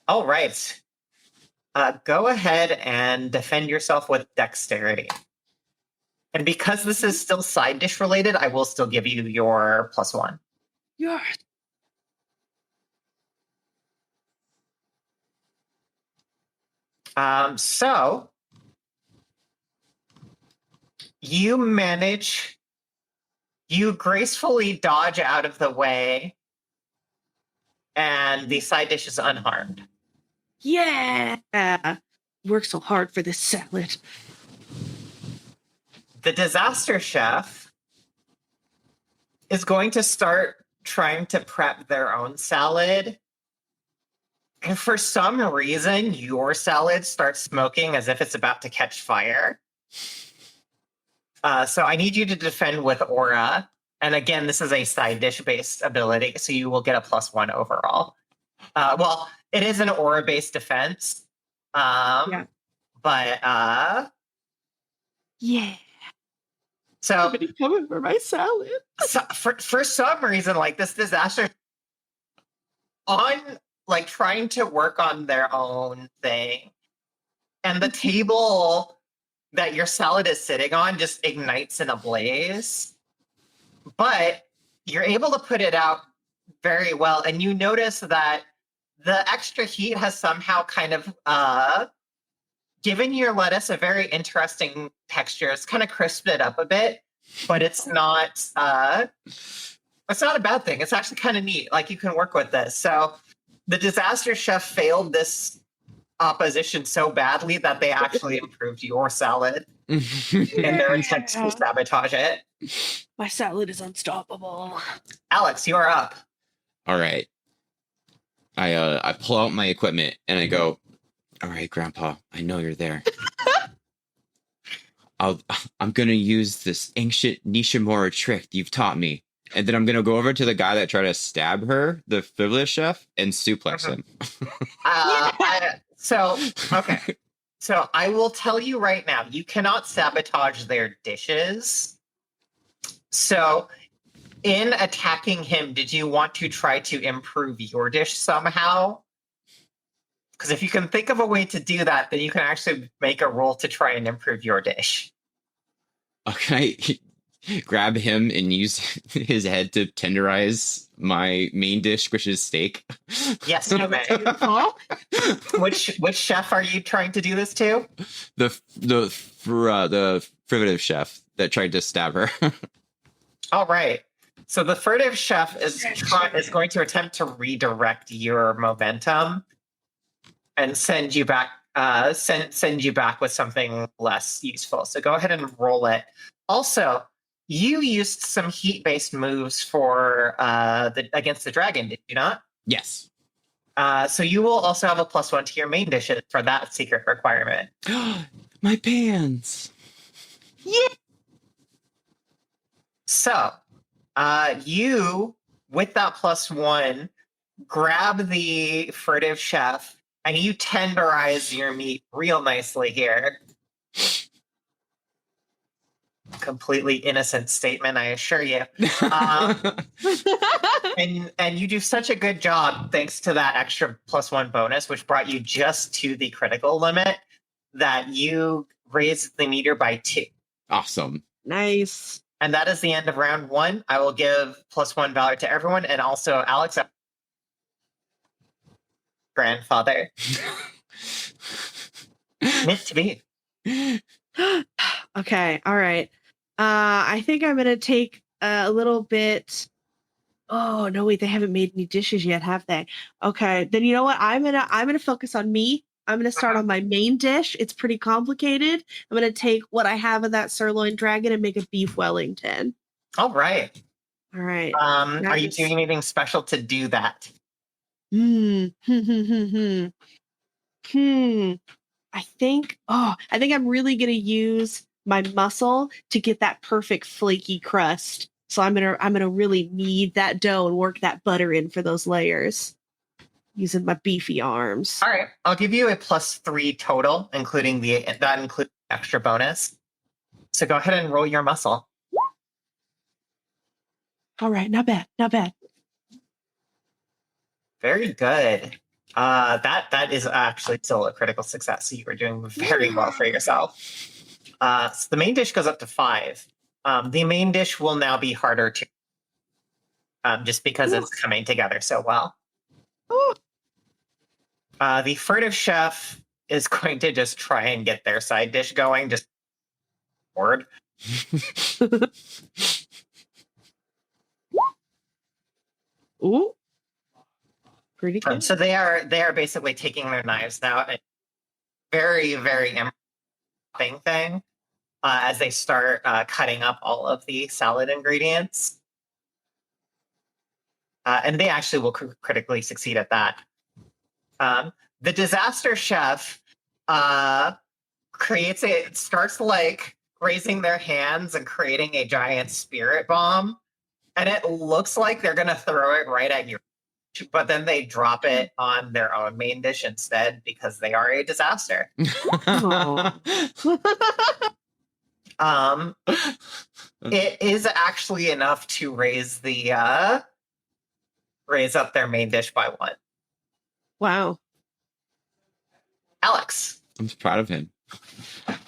[SPEAKER 3] All right. Go ahead and defend yourself with dexterity. And because this is still side dish related, I will still give you your +1.
[SPEAKER 2] Yes.
[SPEAKER 3] So you gracefully dodge out of the way, and the side dish is unharmed.
[SPEAKER 2] Yeah. Work so hard for this salad.
[SPEAKER 3] The disaster chef is going to start trying to prep their own salad. And for some reason, your salad starts smoking as if it's about to catch fire. So I need you to defend with aura. And again, this is a side dish-based ability, so you will get a +1 overall. It is an aura-based defense.
[SPEAKER 2] Yeah.
[SPEAKER 3] But
[SPEAKER 2] yeah.
[SPEAKER 3] So
[SPEAKER 2] somebody coming for my salad.
[SPEAKER 3] So for some reason, like this disaster on like trying to work on their own thing, and the table that your salad is sitting on just ignites in a blaze. But you're able to put it out very well, and you notice that the extra heat has somehow kind of given your lettuce a very interesting texture. It's kind of crisped it up a bit, but it's not a bad thing. It's actually kind of neat. Like you can work with this. So the disaster chef failed this opposition so badly that they actually improved your salad in their intent to sabotage it.
[SPEAKER 2] My salad is unstoppable.
[SPEAKER 3] Alex, you are up.
[SPEAKER 1] All right. I pull out my equipment and I go, all right, Grandpa, I know you're there. I'm gonna use this ancient Nishimura trick you've taught me, and then I'm gonna go over to the guy that tried to stab her, the frivolous chef, and suplex him.
[SPEAKER 3] Okay. So I will tell you right now, you cannot sabotage their dishes. So in attacking him, did you want to try to improve your dish somehow? Because if you can think of a way to do that, then you can actually make a roll to try and improve your dish.
[SPEAKER 1] Can I grab him and use his head to tenderize my main dish, which is steak?
[SPEAKER 3] Yes, you may. Which chef are you trying to do this to?
[SPEAKER 1] The furtive chef that tried to stab her.
[SPEAKER 3] All right. So the furtive chef is going to attempt to redirect your momentum and send you back with something less useful. So go ahead and roll it. Also, you used some heat-based moves for against the dragon, did you not?
[SPEAKER 1] Yes.
[SPEAKER 3] So you will also have a +1 to your main dishes for that secret requirement.
[SPEAKER 1] My pans.
[SPEAKER 2] Yeah.
[SPEAKER 3] So you, with that +1, grab the furtive chef and you tenderize your meat real nicely here. Completely innocent statement, I assure you. And you do such a good job thanks to that extra +1 bonus, which brought you just to the critical limit, that you raised the meter by 2.
[SPEAKER 1] Awesome.
[SPEAKER 2] Nice.
[SPEAKER 3] And that is the end of round 1. I will give +1 valor to everyone, and also Alex, grandfather. Meant to be.
[SPEAKER 2] Okay. All right. I think I'm gonna take a little bit. Oh no! Wait, they haven't made any dishes yet, have they? Okay, then you know what? I'm gonna focus on me. I'm gonna start on my main dish. It's pretty complicated. I'm gonna take what I have of that sirloin dragon and make a beef Wellington.
[SPEAKER 3] All right.
[SPEAKER 2] All right.
[SPEAKER 3] Are you doing anything special to do that?
[SPEAKER 2] I think I'm really gonna use my muscle to get that perfect flaky crust. So I'm gonna really knead that dough and work that butter in for those layers using my beefy arms.
[SPEAKER 3] All right, I'll give you a +3 total, including that includes extra bonus. So go ahead and roll your muscle.
[SPEAKER 2] All right, not bad.
[SPEAKER 3] Very good. That is actually still a critical success. So you were doing very well for yourself. So the main dish goes up to 5. The main dish will now be harder to, just because it's coming together so well. The furtive chef is going to just try and get their side dish going. Just bored.
[SPEAKER 2] Ooh. Pretty good.
[SPEAKER 3] So they are basically taking their knives now. Very, very interesting thing as they start cutting up all of the salad ingredients. And they actually will critically succeed at that. The disaster chef starts like raising their hands and creating a giant spirit bomb. And it looks like they're going to throw it right at you. But then they drop it on their own main dish instead because they are a disaster. It is actually enough to raise up their main dish by 1.
[SPEAKER 2] Wow.
[SPEAKER 3] Alex.
[SPEAKER 1] I'm proud of him.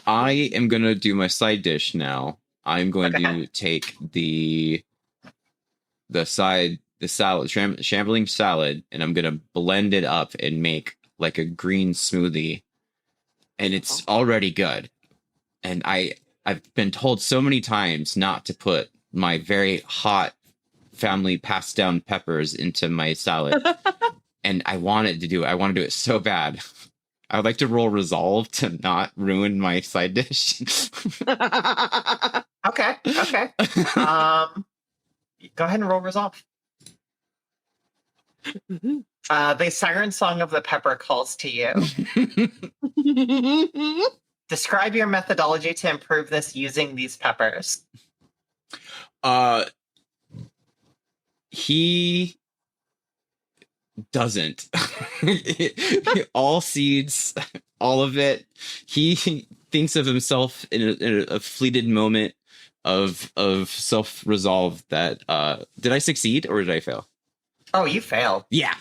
[SPEAKER 1] I am going to do my side dish now. I'm going to take the salad, shambling salad, and I'm going to blend it up and make like a green smoothie. And it's already good. And I've been told so many times not to put my very hot family passed down peppers into my salad. And I want to do it so bad. I would like to roll resolve to not ruin my side dish.
[SPEAKER 3] Okay. Go ahead and roll resolve. The siren song of the pepper calls to you. Describe your methodology to improve this using these peppers.
[SPEAKER 1] He doesn't. All seeds, all of it. He thinks of himself in a fleeted moment of self-resolve that did I succeed or did I fail?
[SPEAKER 3] Oh, you failed.
[SPEAKER 1] Yeah.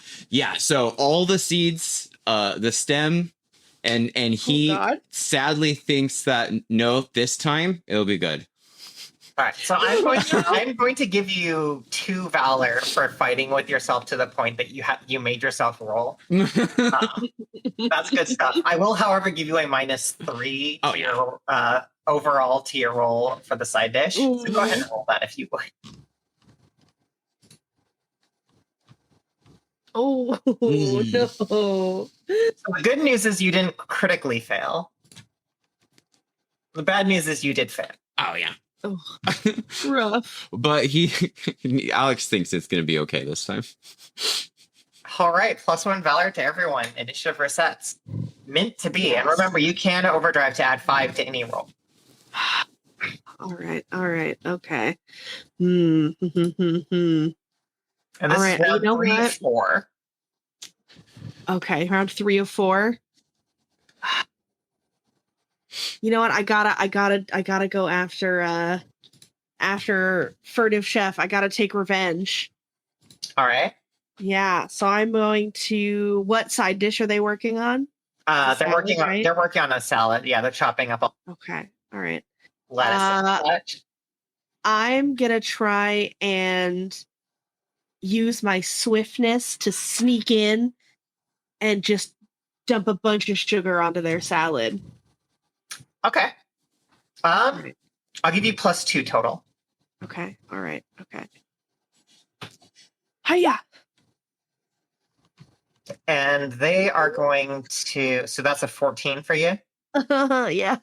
[SPEAKER 1] So all the seeds, the stem, and he sadly thinks that no, this time it'll be good.
[SPEAKER 3] All right, so I'm going to give you 2 valor for fighting with yourself to the point that you made yourself roll. That's good stuff. I will, however, give you a -3 to your, overall to your roll for the side dish. So go ahead and roll that if you would.
[SPEAKER 2] Oh no!
[SPEAKER 3] So the good news is you didn't critically fail. The bad news is you did fail.
[SPEAKER 1] Oh yeah.
[SPEAKER 2] Oh, rough.
[SPEAKER 1] But Alex thinks it's going to be okay this time.
[SPEAKER 3] All right, +1 valor to everyone. Initiative resets. Meant to be. Yes. And remember, you can overdrive to add 5 to any roll.
[SPEAKER 2] All right. Okay.
[SPEAKER 3] And this is round 3 of 4.
[SPEAKER 2] Okay, round 3 of 4. You know what? I gotta go after Furtive Chef. I gotta take revenge.
[SPEAKER 3] All right.
[SPEAKER 2] Yeah. So I'm going to. What side dish are they working on?
[SPEAKER 3] They're working on a salad. Yeah, they're chopping up.
[SPEAKER 2] Okay. All right.
[SPEAKER 3] Lettuce and such.
[SPEAKER 2] I'm gonna try and use my swiftness to sneak in and just dump a bunch of sugar onto their salad.
[SPEAKER 3] Okay. I'll give you +2 total.
[SPEAKER 2] Okay. All right. Okay. Hiya.
[SPEAKER 3] And they are going to. So that's a 14 for you.
[SPEAKER 2] Yeah.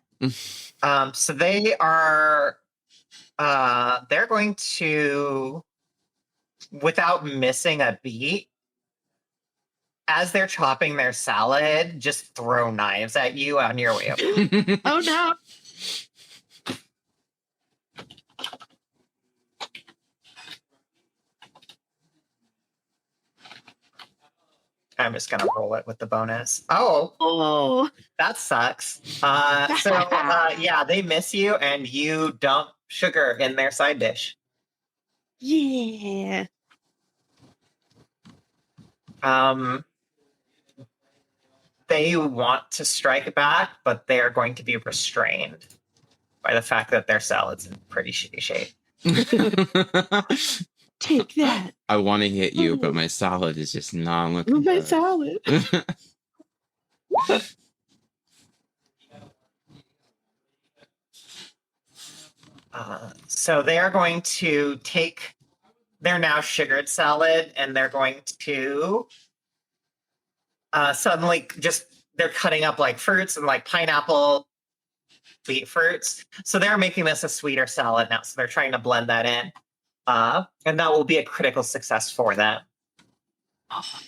[SPEAKER 3] So they are. They're going to, without missing a beat, as they're chopping their salad, just throw knives at you on your way up.
[SPEAKER 2] Oh no.
[SPEAKER 3] I'm just gonna roll it with the bonus. Oh, that sucks. Yeah, they miss you, and you dump sugar in their side dish.
[SPEAKER 2] Yeah.
[SPEAKER 3] They want to strike back, but they are going to be restrained by the fact that their salad's in pretty shitty shape.
[SPEAKER 2] Take that.
[SPEAKER 1] I want to hit you, but my salad is just not looking
[SPEAKER 2] My
[SPEAKER 1] good.
[SPEAKER 2] salad.
[SPEAKER 3] So they are going to take their now sugared salad, and they're going to suddenly they're cutting up like fruits and like pineapple, sweet fruits. So they're making this a sweeter salad now. So they're trying to blend that in. And that will be a critical success for them.
[SPEAKER 2] Oh,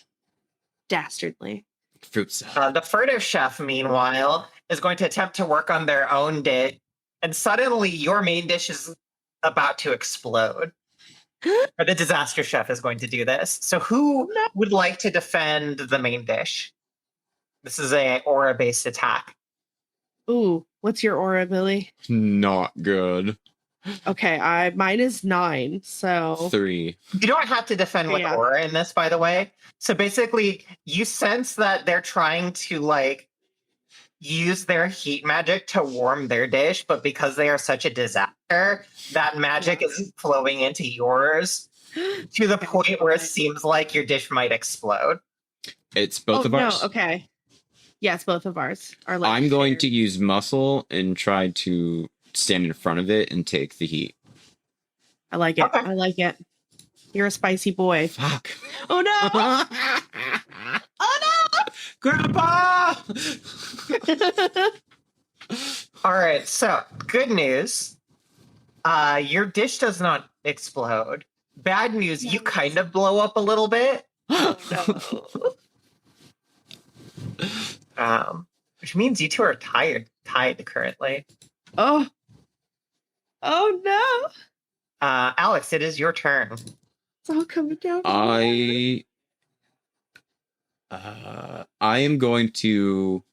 [SPEAKER 2] dastardly.
[SPEAKER 1] Fruit salad.
[SPEAKER 3] The furtive chef, meanwhile, is going to attempt to work on their own dish. And suddenly your main dish is about to explode. Or the disaster chef is going to do this. So who would like to defend the main dish? This is a aura-based attack.
[SPEAKER 2] Ooh, what's your aura, Billy?
[SPEAKER 1] Not good.
[SPEAKER 2] Okay, mine is 9, so
[SPEAKER 1] 3.
[SPEAKER 3] You don't have to defend with aura in this, by the way. So basically, you sense that they're trying to like use their heat magic to warm their dish, but because they are such a disaster, that magic is flowing into yours to the point where it seems like your dish might explode.
[SPEAKER 1] It's both of ours.
[SPEAKER 2] No, okay. Yes, both of ours are like
[SPEAKER 1] I'm going to use muscle and try to stand in front of it and take the heat.
[SPEAKER 2] I like it. Okay. I like it. You're a spicy boy.
[SPEAKER 1] Fuck.
[SPEAKER 2] Oh no! Oh no!
[SPEAKER 1] Grandpa!
[SPEAKER 3] All right, so good news. Your dish does not explode. Bad news, you kind of blow up a little bit.
[SPEAKER 2] Oh, no.
[SPEAKER 3] Which means you two are tied currently.
[SPEAKER 2] Oh. Oh no.
[SPEAKER 3] Alex, it is your turn.
[SPEAKER 2] It's all coming down.
[SPEAKER 1] I am going to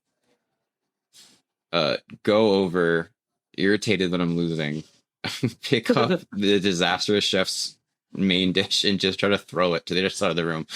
[SPEAKER 1] go over, irritated that I'm losing, pick up the disastrous chef's main dish and just try to throw it to the other side of the room.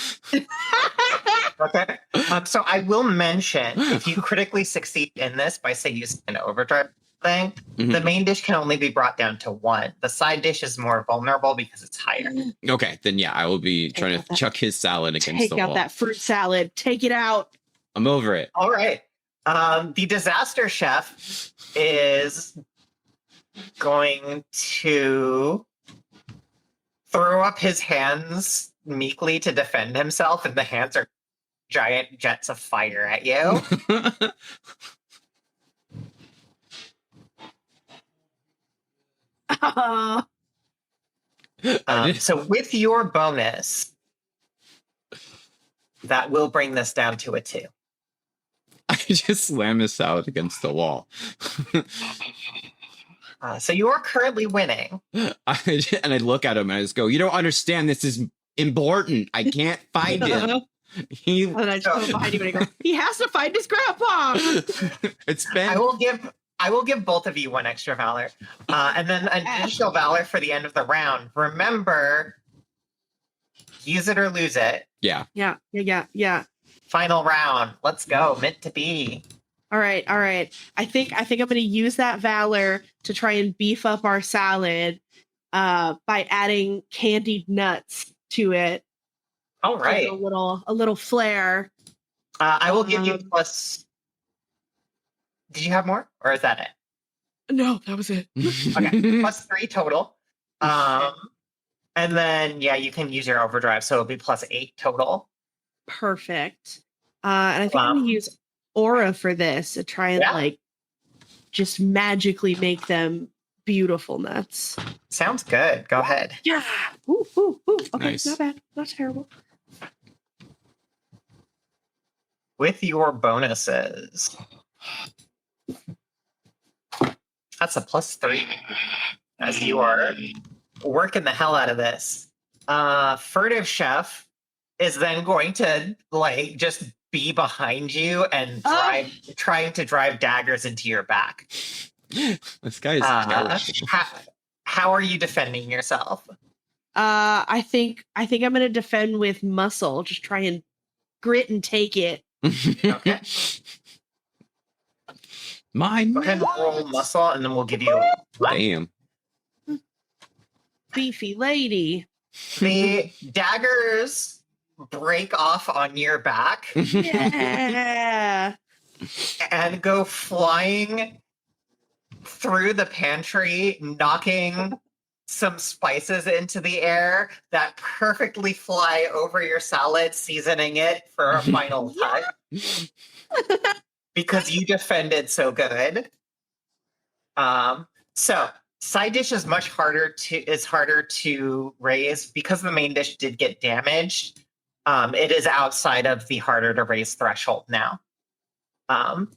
[SPEAKER 3] Okay. So I will mention, if you critically succeed in this by, say, using an overdrive thing, the main dish can only be brought down to 1. The side dish is more vulnerable because it's higher.
[SPEAKER 1] Okay, then yeah, I will be trying to chuck his salad against the wall.
[SPEAKER 2] Take out that fruit salad. Take it out.
[SPEAKER 1] I'm over it.
[SPEAKER 3] All right. The disaster chef is going to throw up his hands meekly to defend himself, and the hands are giant jets of fire at you. So with your bonus, that will bring this down to a 2.
[SPEAKER 1] I just slam his salad against the wall.
[SPEAKER 3] So you are currently winning.
[SPEAKER 1] And I look at him and I just go, "You don't understand. This is important. I can't find him."
[SPEAKER 2] And I just go behind you and I go, he has to find his grandpa.
[SPEAKER 1] It's been.
[SPEAKER 3] I will give both of you 1 extra valor, and then an additional valor for the end of the round. Remember, use it or lose it.
[SPEAKER 1] Yeah.
[SPEAKER 2] Yeah.
[SPEAKER 3] Final round. Let's go. Meant to be.
[SPEAKER 2] All right. I think I'm going to use that valor to try and beef up our salad by adding candied nuts to it.
[SPEAKER 3] All right.
[SPEAKER 2] A little flair.
[SPEAKER 3] I will give you plus. Did you have more, or is that it?
[SPEAKER 2] No, that was it.
[SPEAKER 3] Okay, plus 3 total. And then you can use your overdrive, so it'll be plus 8 total.
[SPEAKER 2] Perfect. And I think I'm going to use aura for this to try and just magically make them beautiful nuts.
[SPEAKER 3] Sounds good. Go ahead.
[SPEAKER 2] Yeah. Ooh. Okay,
[SPEAKER 1] nice.
[SPEAKER 2] Not bad. Not terrible.
[SPEAKER 3] With your bonuses, that's a plus 3 as you are working the hell out of this. Furtive Chef is then going to just be behind you and trying to drive daggers into your back.
[SPEAKER 1] This guy is
[SPEAKER 3] how are you defending yourself?
[SPEAKER 2] I think I'm going to defend with muscle. Just try and grit and take it.
[SPEAKER 3] Okay. Go ahead and roll muscle, and then we'll give you.
[SPEAKER 1] Damn.
[SPEAKER 2] Beefy lady.
[SPEAKER 3] The daggers break off on your back.
[SPEAKER 2] Yeah.
[SPEAKER 3] And go flying through the pantry, knocking some spices into the air that perfectly fly over your salad, seasoning it for a final touch. Because you defended so good. So side dish is harder to raise because the main dish did get damaged. It is outside of the harder to raise threshold now. And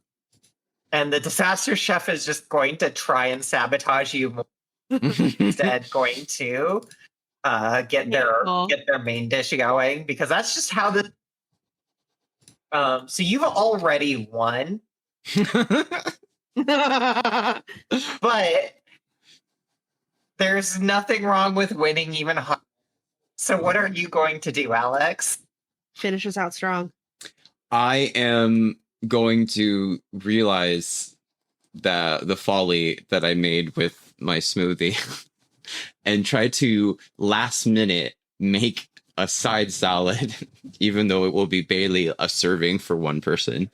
[SPEAKER 3] the disaster chef is just going to try and sabotage you more. Instead going to get their main dish going, because that's just how the so you've already won. But there's nothing wrong with winning even harder. So what are you going to do, Alex?
[SPEAKER 2] Finish us out strong.
[SPEAKER 1] I am going to realize the folly that I made with my smoothie and try to last minute make a side salad, even though it will be barely a serving for one person.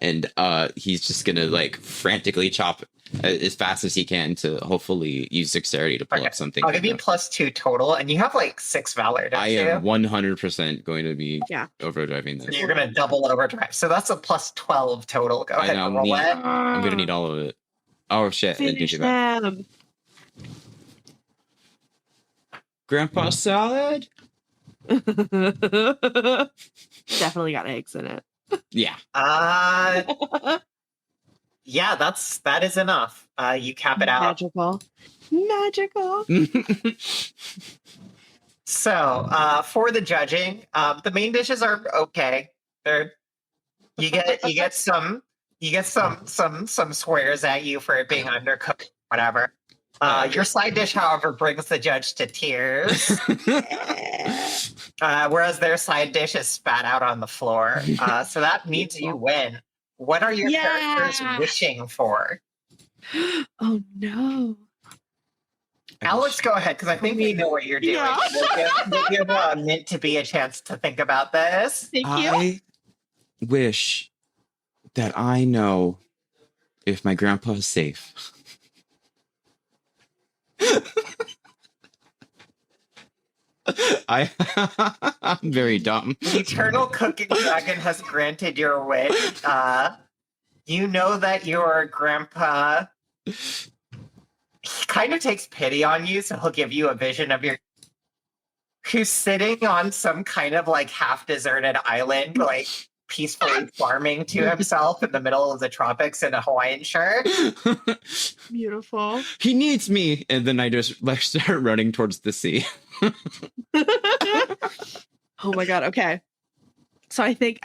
[SPEAKER 1] And he's just gonna frantically chop as fast as he can to hopefully use dexterity to pull up something.
[SPEAKER 3] I'll give you plus 2 total, and you have 6 valor.
[SPEAKER 1] I am 100% going to be overdriving this.
[SPEAKER 3] So you're gonna double overdrive, so that's a plus 12 total. Go ahead and roll it.
[SPEAKER 1] I'm gonna need all of it. Oh shit!
[SPEAKER 2] Finish them.
[SPEAKER 1] Grandpa salad.
[SPEAKER 2] Definitely got eggs in it.
[SPEAKER 1] Yeah.
[SPEAKER 3] Yeah, that is enough. You cap it out.
[SPEAKER 2] Magical.
[SPEAKER 3] So, for the judging, the main dishes are okay. They're you get some swears at you for it being undercooked, whatever. Your side dish, however, brings the judge to tears, whereas their side dish is spat out on the floor. So that means you win. What are your characters wishing for?
[SPEAKER 2] Oh no.
[SPEAKER 3] Alex, go ahead, because I think we know what you're doing.
[SPEAKER 2] Yeah.
[SPEAKER 3] We'll give Mint to be a chance to think about this.
[SPEAKER 2] Thank you.
[SPEAKER 1] I wish that I know if my grandpa is safe. I'm very dumb.
[SPEAKER 3] The eternal cooking dragon has granted your wish. You know that your grandpa kind of takes pity on you, so he'll give you a vision of your who's sitting on some kind of like half-deserted island, like peacefully farming to himself in the middle of the tropics in a Hawaiian shirt.
[SPEAKER 2] Beautiful.
[SPEAKER 1] He needs me, and then I just like start running towards the sea.
[SPEAKER 2] Oh my god. Okay. So I think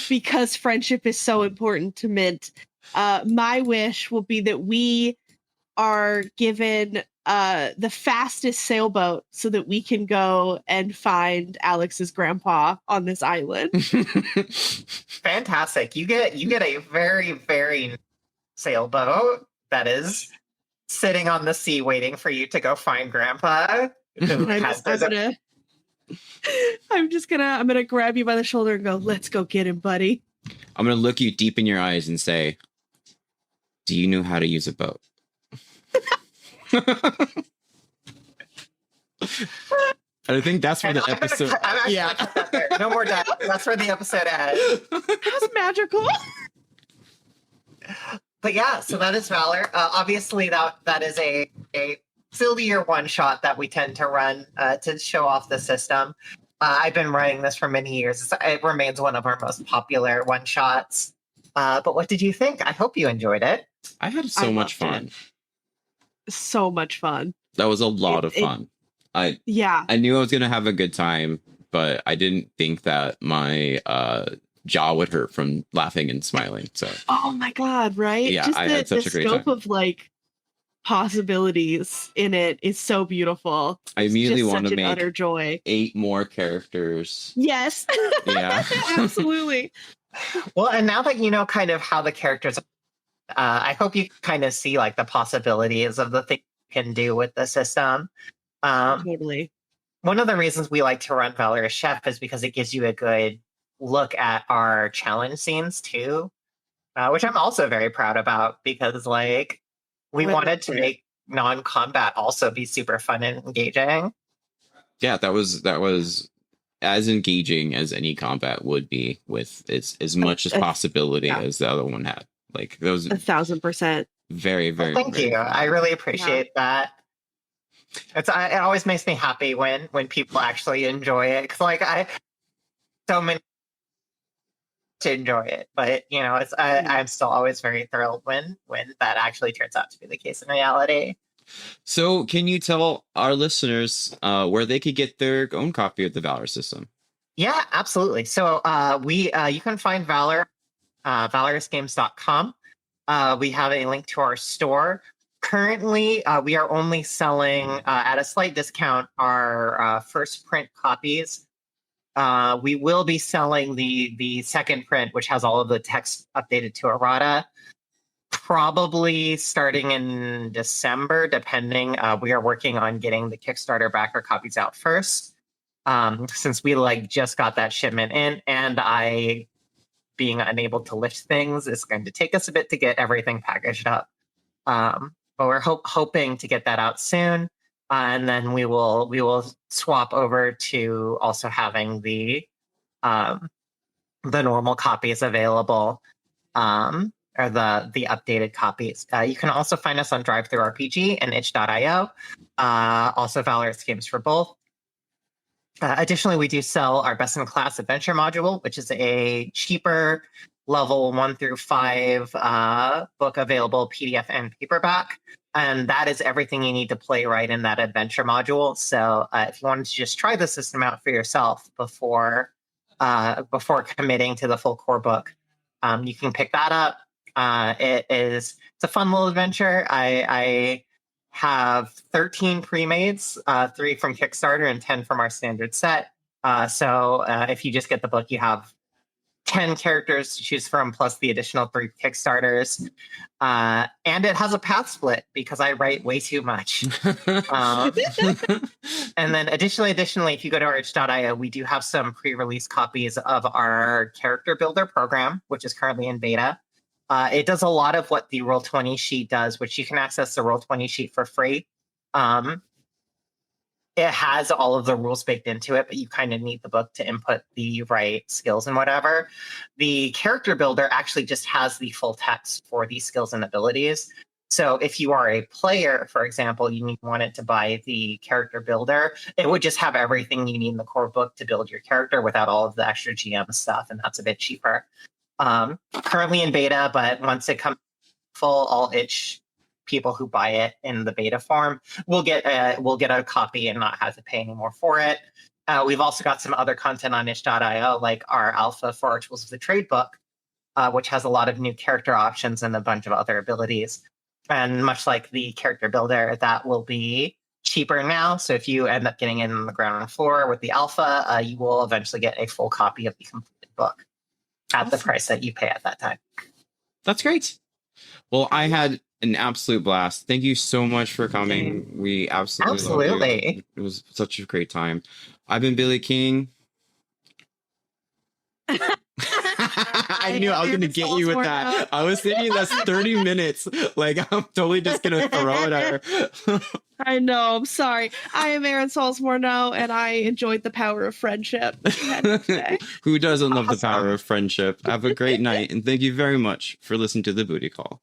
[SPEAKER 2] because friendship is so important to Mint, my wish will be that we are given the fastest sailboat so that we can go and find Alex's grandpa on this island.
[SPEAKER 3] Fantastic. You get a very, very sailboat that is sitting on the sea waiting for you to go find grandpa.
[SPEAKER 2] I'm gonna grab you by the shoulder and go, let's go get him, buddy.
[SPEAKER 1] I'm gonna look you deep in your eyes and say, do you know how to use a boat? I think that's where the episode.
[SPEAKER 3] No more dialogue. That's where the episode ends.
[SPEAKER 2] That's magical.
[SPEAKER 3] But yeah, so that is Valor. Obviously, that is a sillier one shot that we tend to run to show off the system. I've been running this for many years. It remains one of our most popular one shots. But what did you think? I hope you enjoyed it.
[SPEAKER 1] I had so much fun.
[SPEAKER 2] So much fun.
[SPEAKER 1] That was a lot of fun. I knew I was gonna have a good time, but I didn't think that my jaw would hurt from laughing and smiling. So
[SPEAKER 2] oh my god, right?
[SPEAKER 1] Yeah,
[SPEAKER 2] just
[SPEAKER 1] I had such a great
[SPEAKER 2] scope
[SPEAKER 1] time.
[SPEAKER 2] of like possibilities in it is so beautiful.
[SPEAKER 1] I immediately
[SPEAKER 2] Just
[SPEAKER 1] want
[SPEAKER 2] such
[SPEAKER 1] to
[SPEAKER 2] an
[SPEAKER 1] make
[SPEAKER 2] utter joy.
[SPEAKER 1] 8 more characters.
[SPEAKER 2] Yes.
[SPEAKER 1] Yeah.
[SPEAKER 2] Absolutely.
[SPEAKER 3] Well, and now that you know kind of how the characters I hope you kind of see like the possibilities of the things you can do with the system.
[SPEAKER 2] Totally.
[SPEAKER 3] One of the reasons we like to run Valorous Chef is because it gives you a good look at our challenge scenes too, which I'm also very proud about because like we wanted to make non-combat also be super fun and engaging.
[SPEAKER 1] Yeah, that was as engaging as any combat would be, with as much as possibility as the other one had. Like those
[SPEAKER 2] 1,000%.
[SPEAKER 1] Very, very.
[SPEAKER 3] Well, thank you. I really appreciate that. It always makes me happy when people actually enjoy it, because like so many to enjoy it, but you know I'm still always very thrilled when that actually turns out to be the case in reality.
[SPEAKER 1] So can you tell our listeners where they could get their own copy of the Valor System?
[SPEAKER 3] Yeah, absolutely. So you can find Valor valorousgames.com. We have a link to our store. Currently, we are only selling at a slight discount our first print copies. We will be selling the second print, which has all of the text updated to errata, probably starting in December, depending. We are working on getting the Kickstarter backer copies out first, since we like just got that shipment in, and I, being unable to lift things, is going to take us a bit to get everything packaged up. But we're hoping to get that out soon, and then we will swap over to also having the normal copies available, or the updated copies. You can also find us on DriveThruRPG and itch.io. Also Valorous Games for both. Additionally, we do sell our best in class adventure module, which is a cheaper level 1 through 5 book available PDF and paperback. And that is everything you need to play right in that adventure module. So if you wanted to just try the system out for yourself before committing to the full core book, you can pick that up. It's a fun little adventure. I have 13 pre-mades, 3 from Kickstarter and 10 from our standard set. So if you just get the book, you have 10 characters to choose from, plus the additional 3 Kickstarters. And it has a path split because I write way too much. And then additionally, if you go to arch.io, we do have some pre-release copies of our character builder program, which is currently in beta. It does a lot of what the Roll20 sheet does, which you can access the Roll20 sheet for free. It has all of the rules baked into it, but you kind of need the book to input the right skills and whatever. The character builder actually just has the full text for these skills and abilities. So if you are a player, for example, you wanted to buy the character builder, it would just have everything you need in the core book to build your character without all of the extra GM stuff, and that's a bit cheaper. Currently in beta, but once it comes full, all itch people who buy it in the beta form will get a copy and not have to pay anymore for it. We've also got some other content on itch.io, like our alpha for our Tools of the Trade book, which has a lot of new character options and a bunch of other abilities. And much like the character builder, that will be cheaper now. So if you end up getting it on the ground floor with the alpha, you will eventually get a full copy of the completed book at the price that you pay at that time.
[SPEAKER 1] That's great. Well, I had an absolute blast. Thank you so much for coming. We absolutely loved you. It was such a great time. I've been Billy King. I knew I was going to get you with that. I was thinking that's 30 minutes. Like, I'm totally just going to throw it at her.
[SPEAKER 2] I know. I'm sorry. I am Aerin Salzmore, and I enjoyed the power of friendship.
[SPEAKER 1] Who doesn't love the power of friendship? Have a great night, and thank you very much for listening to the Booty Call.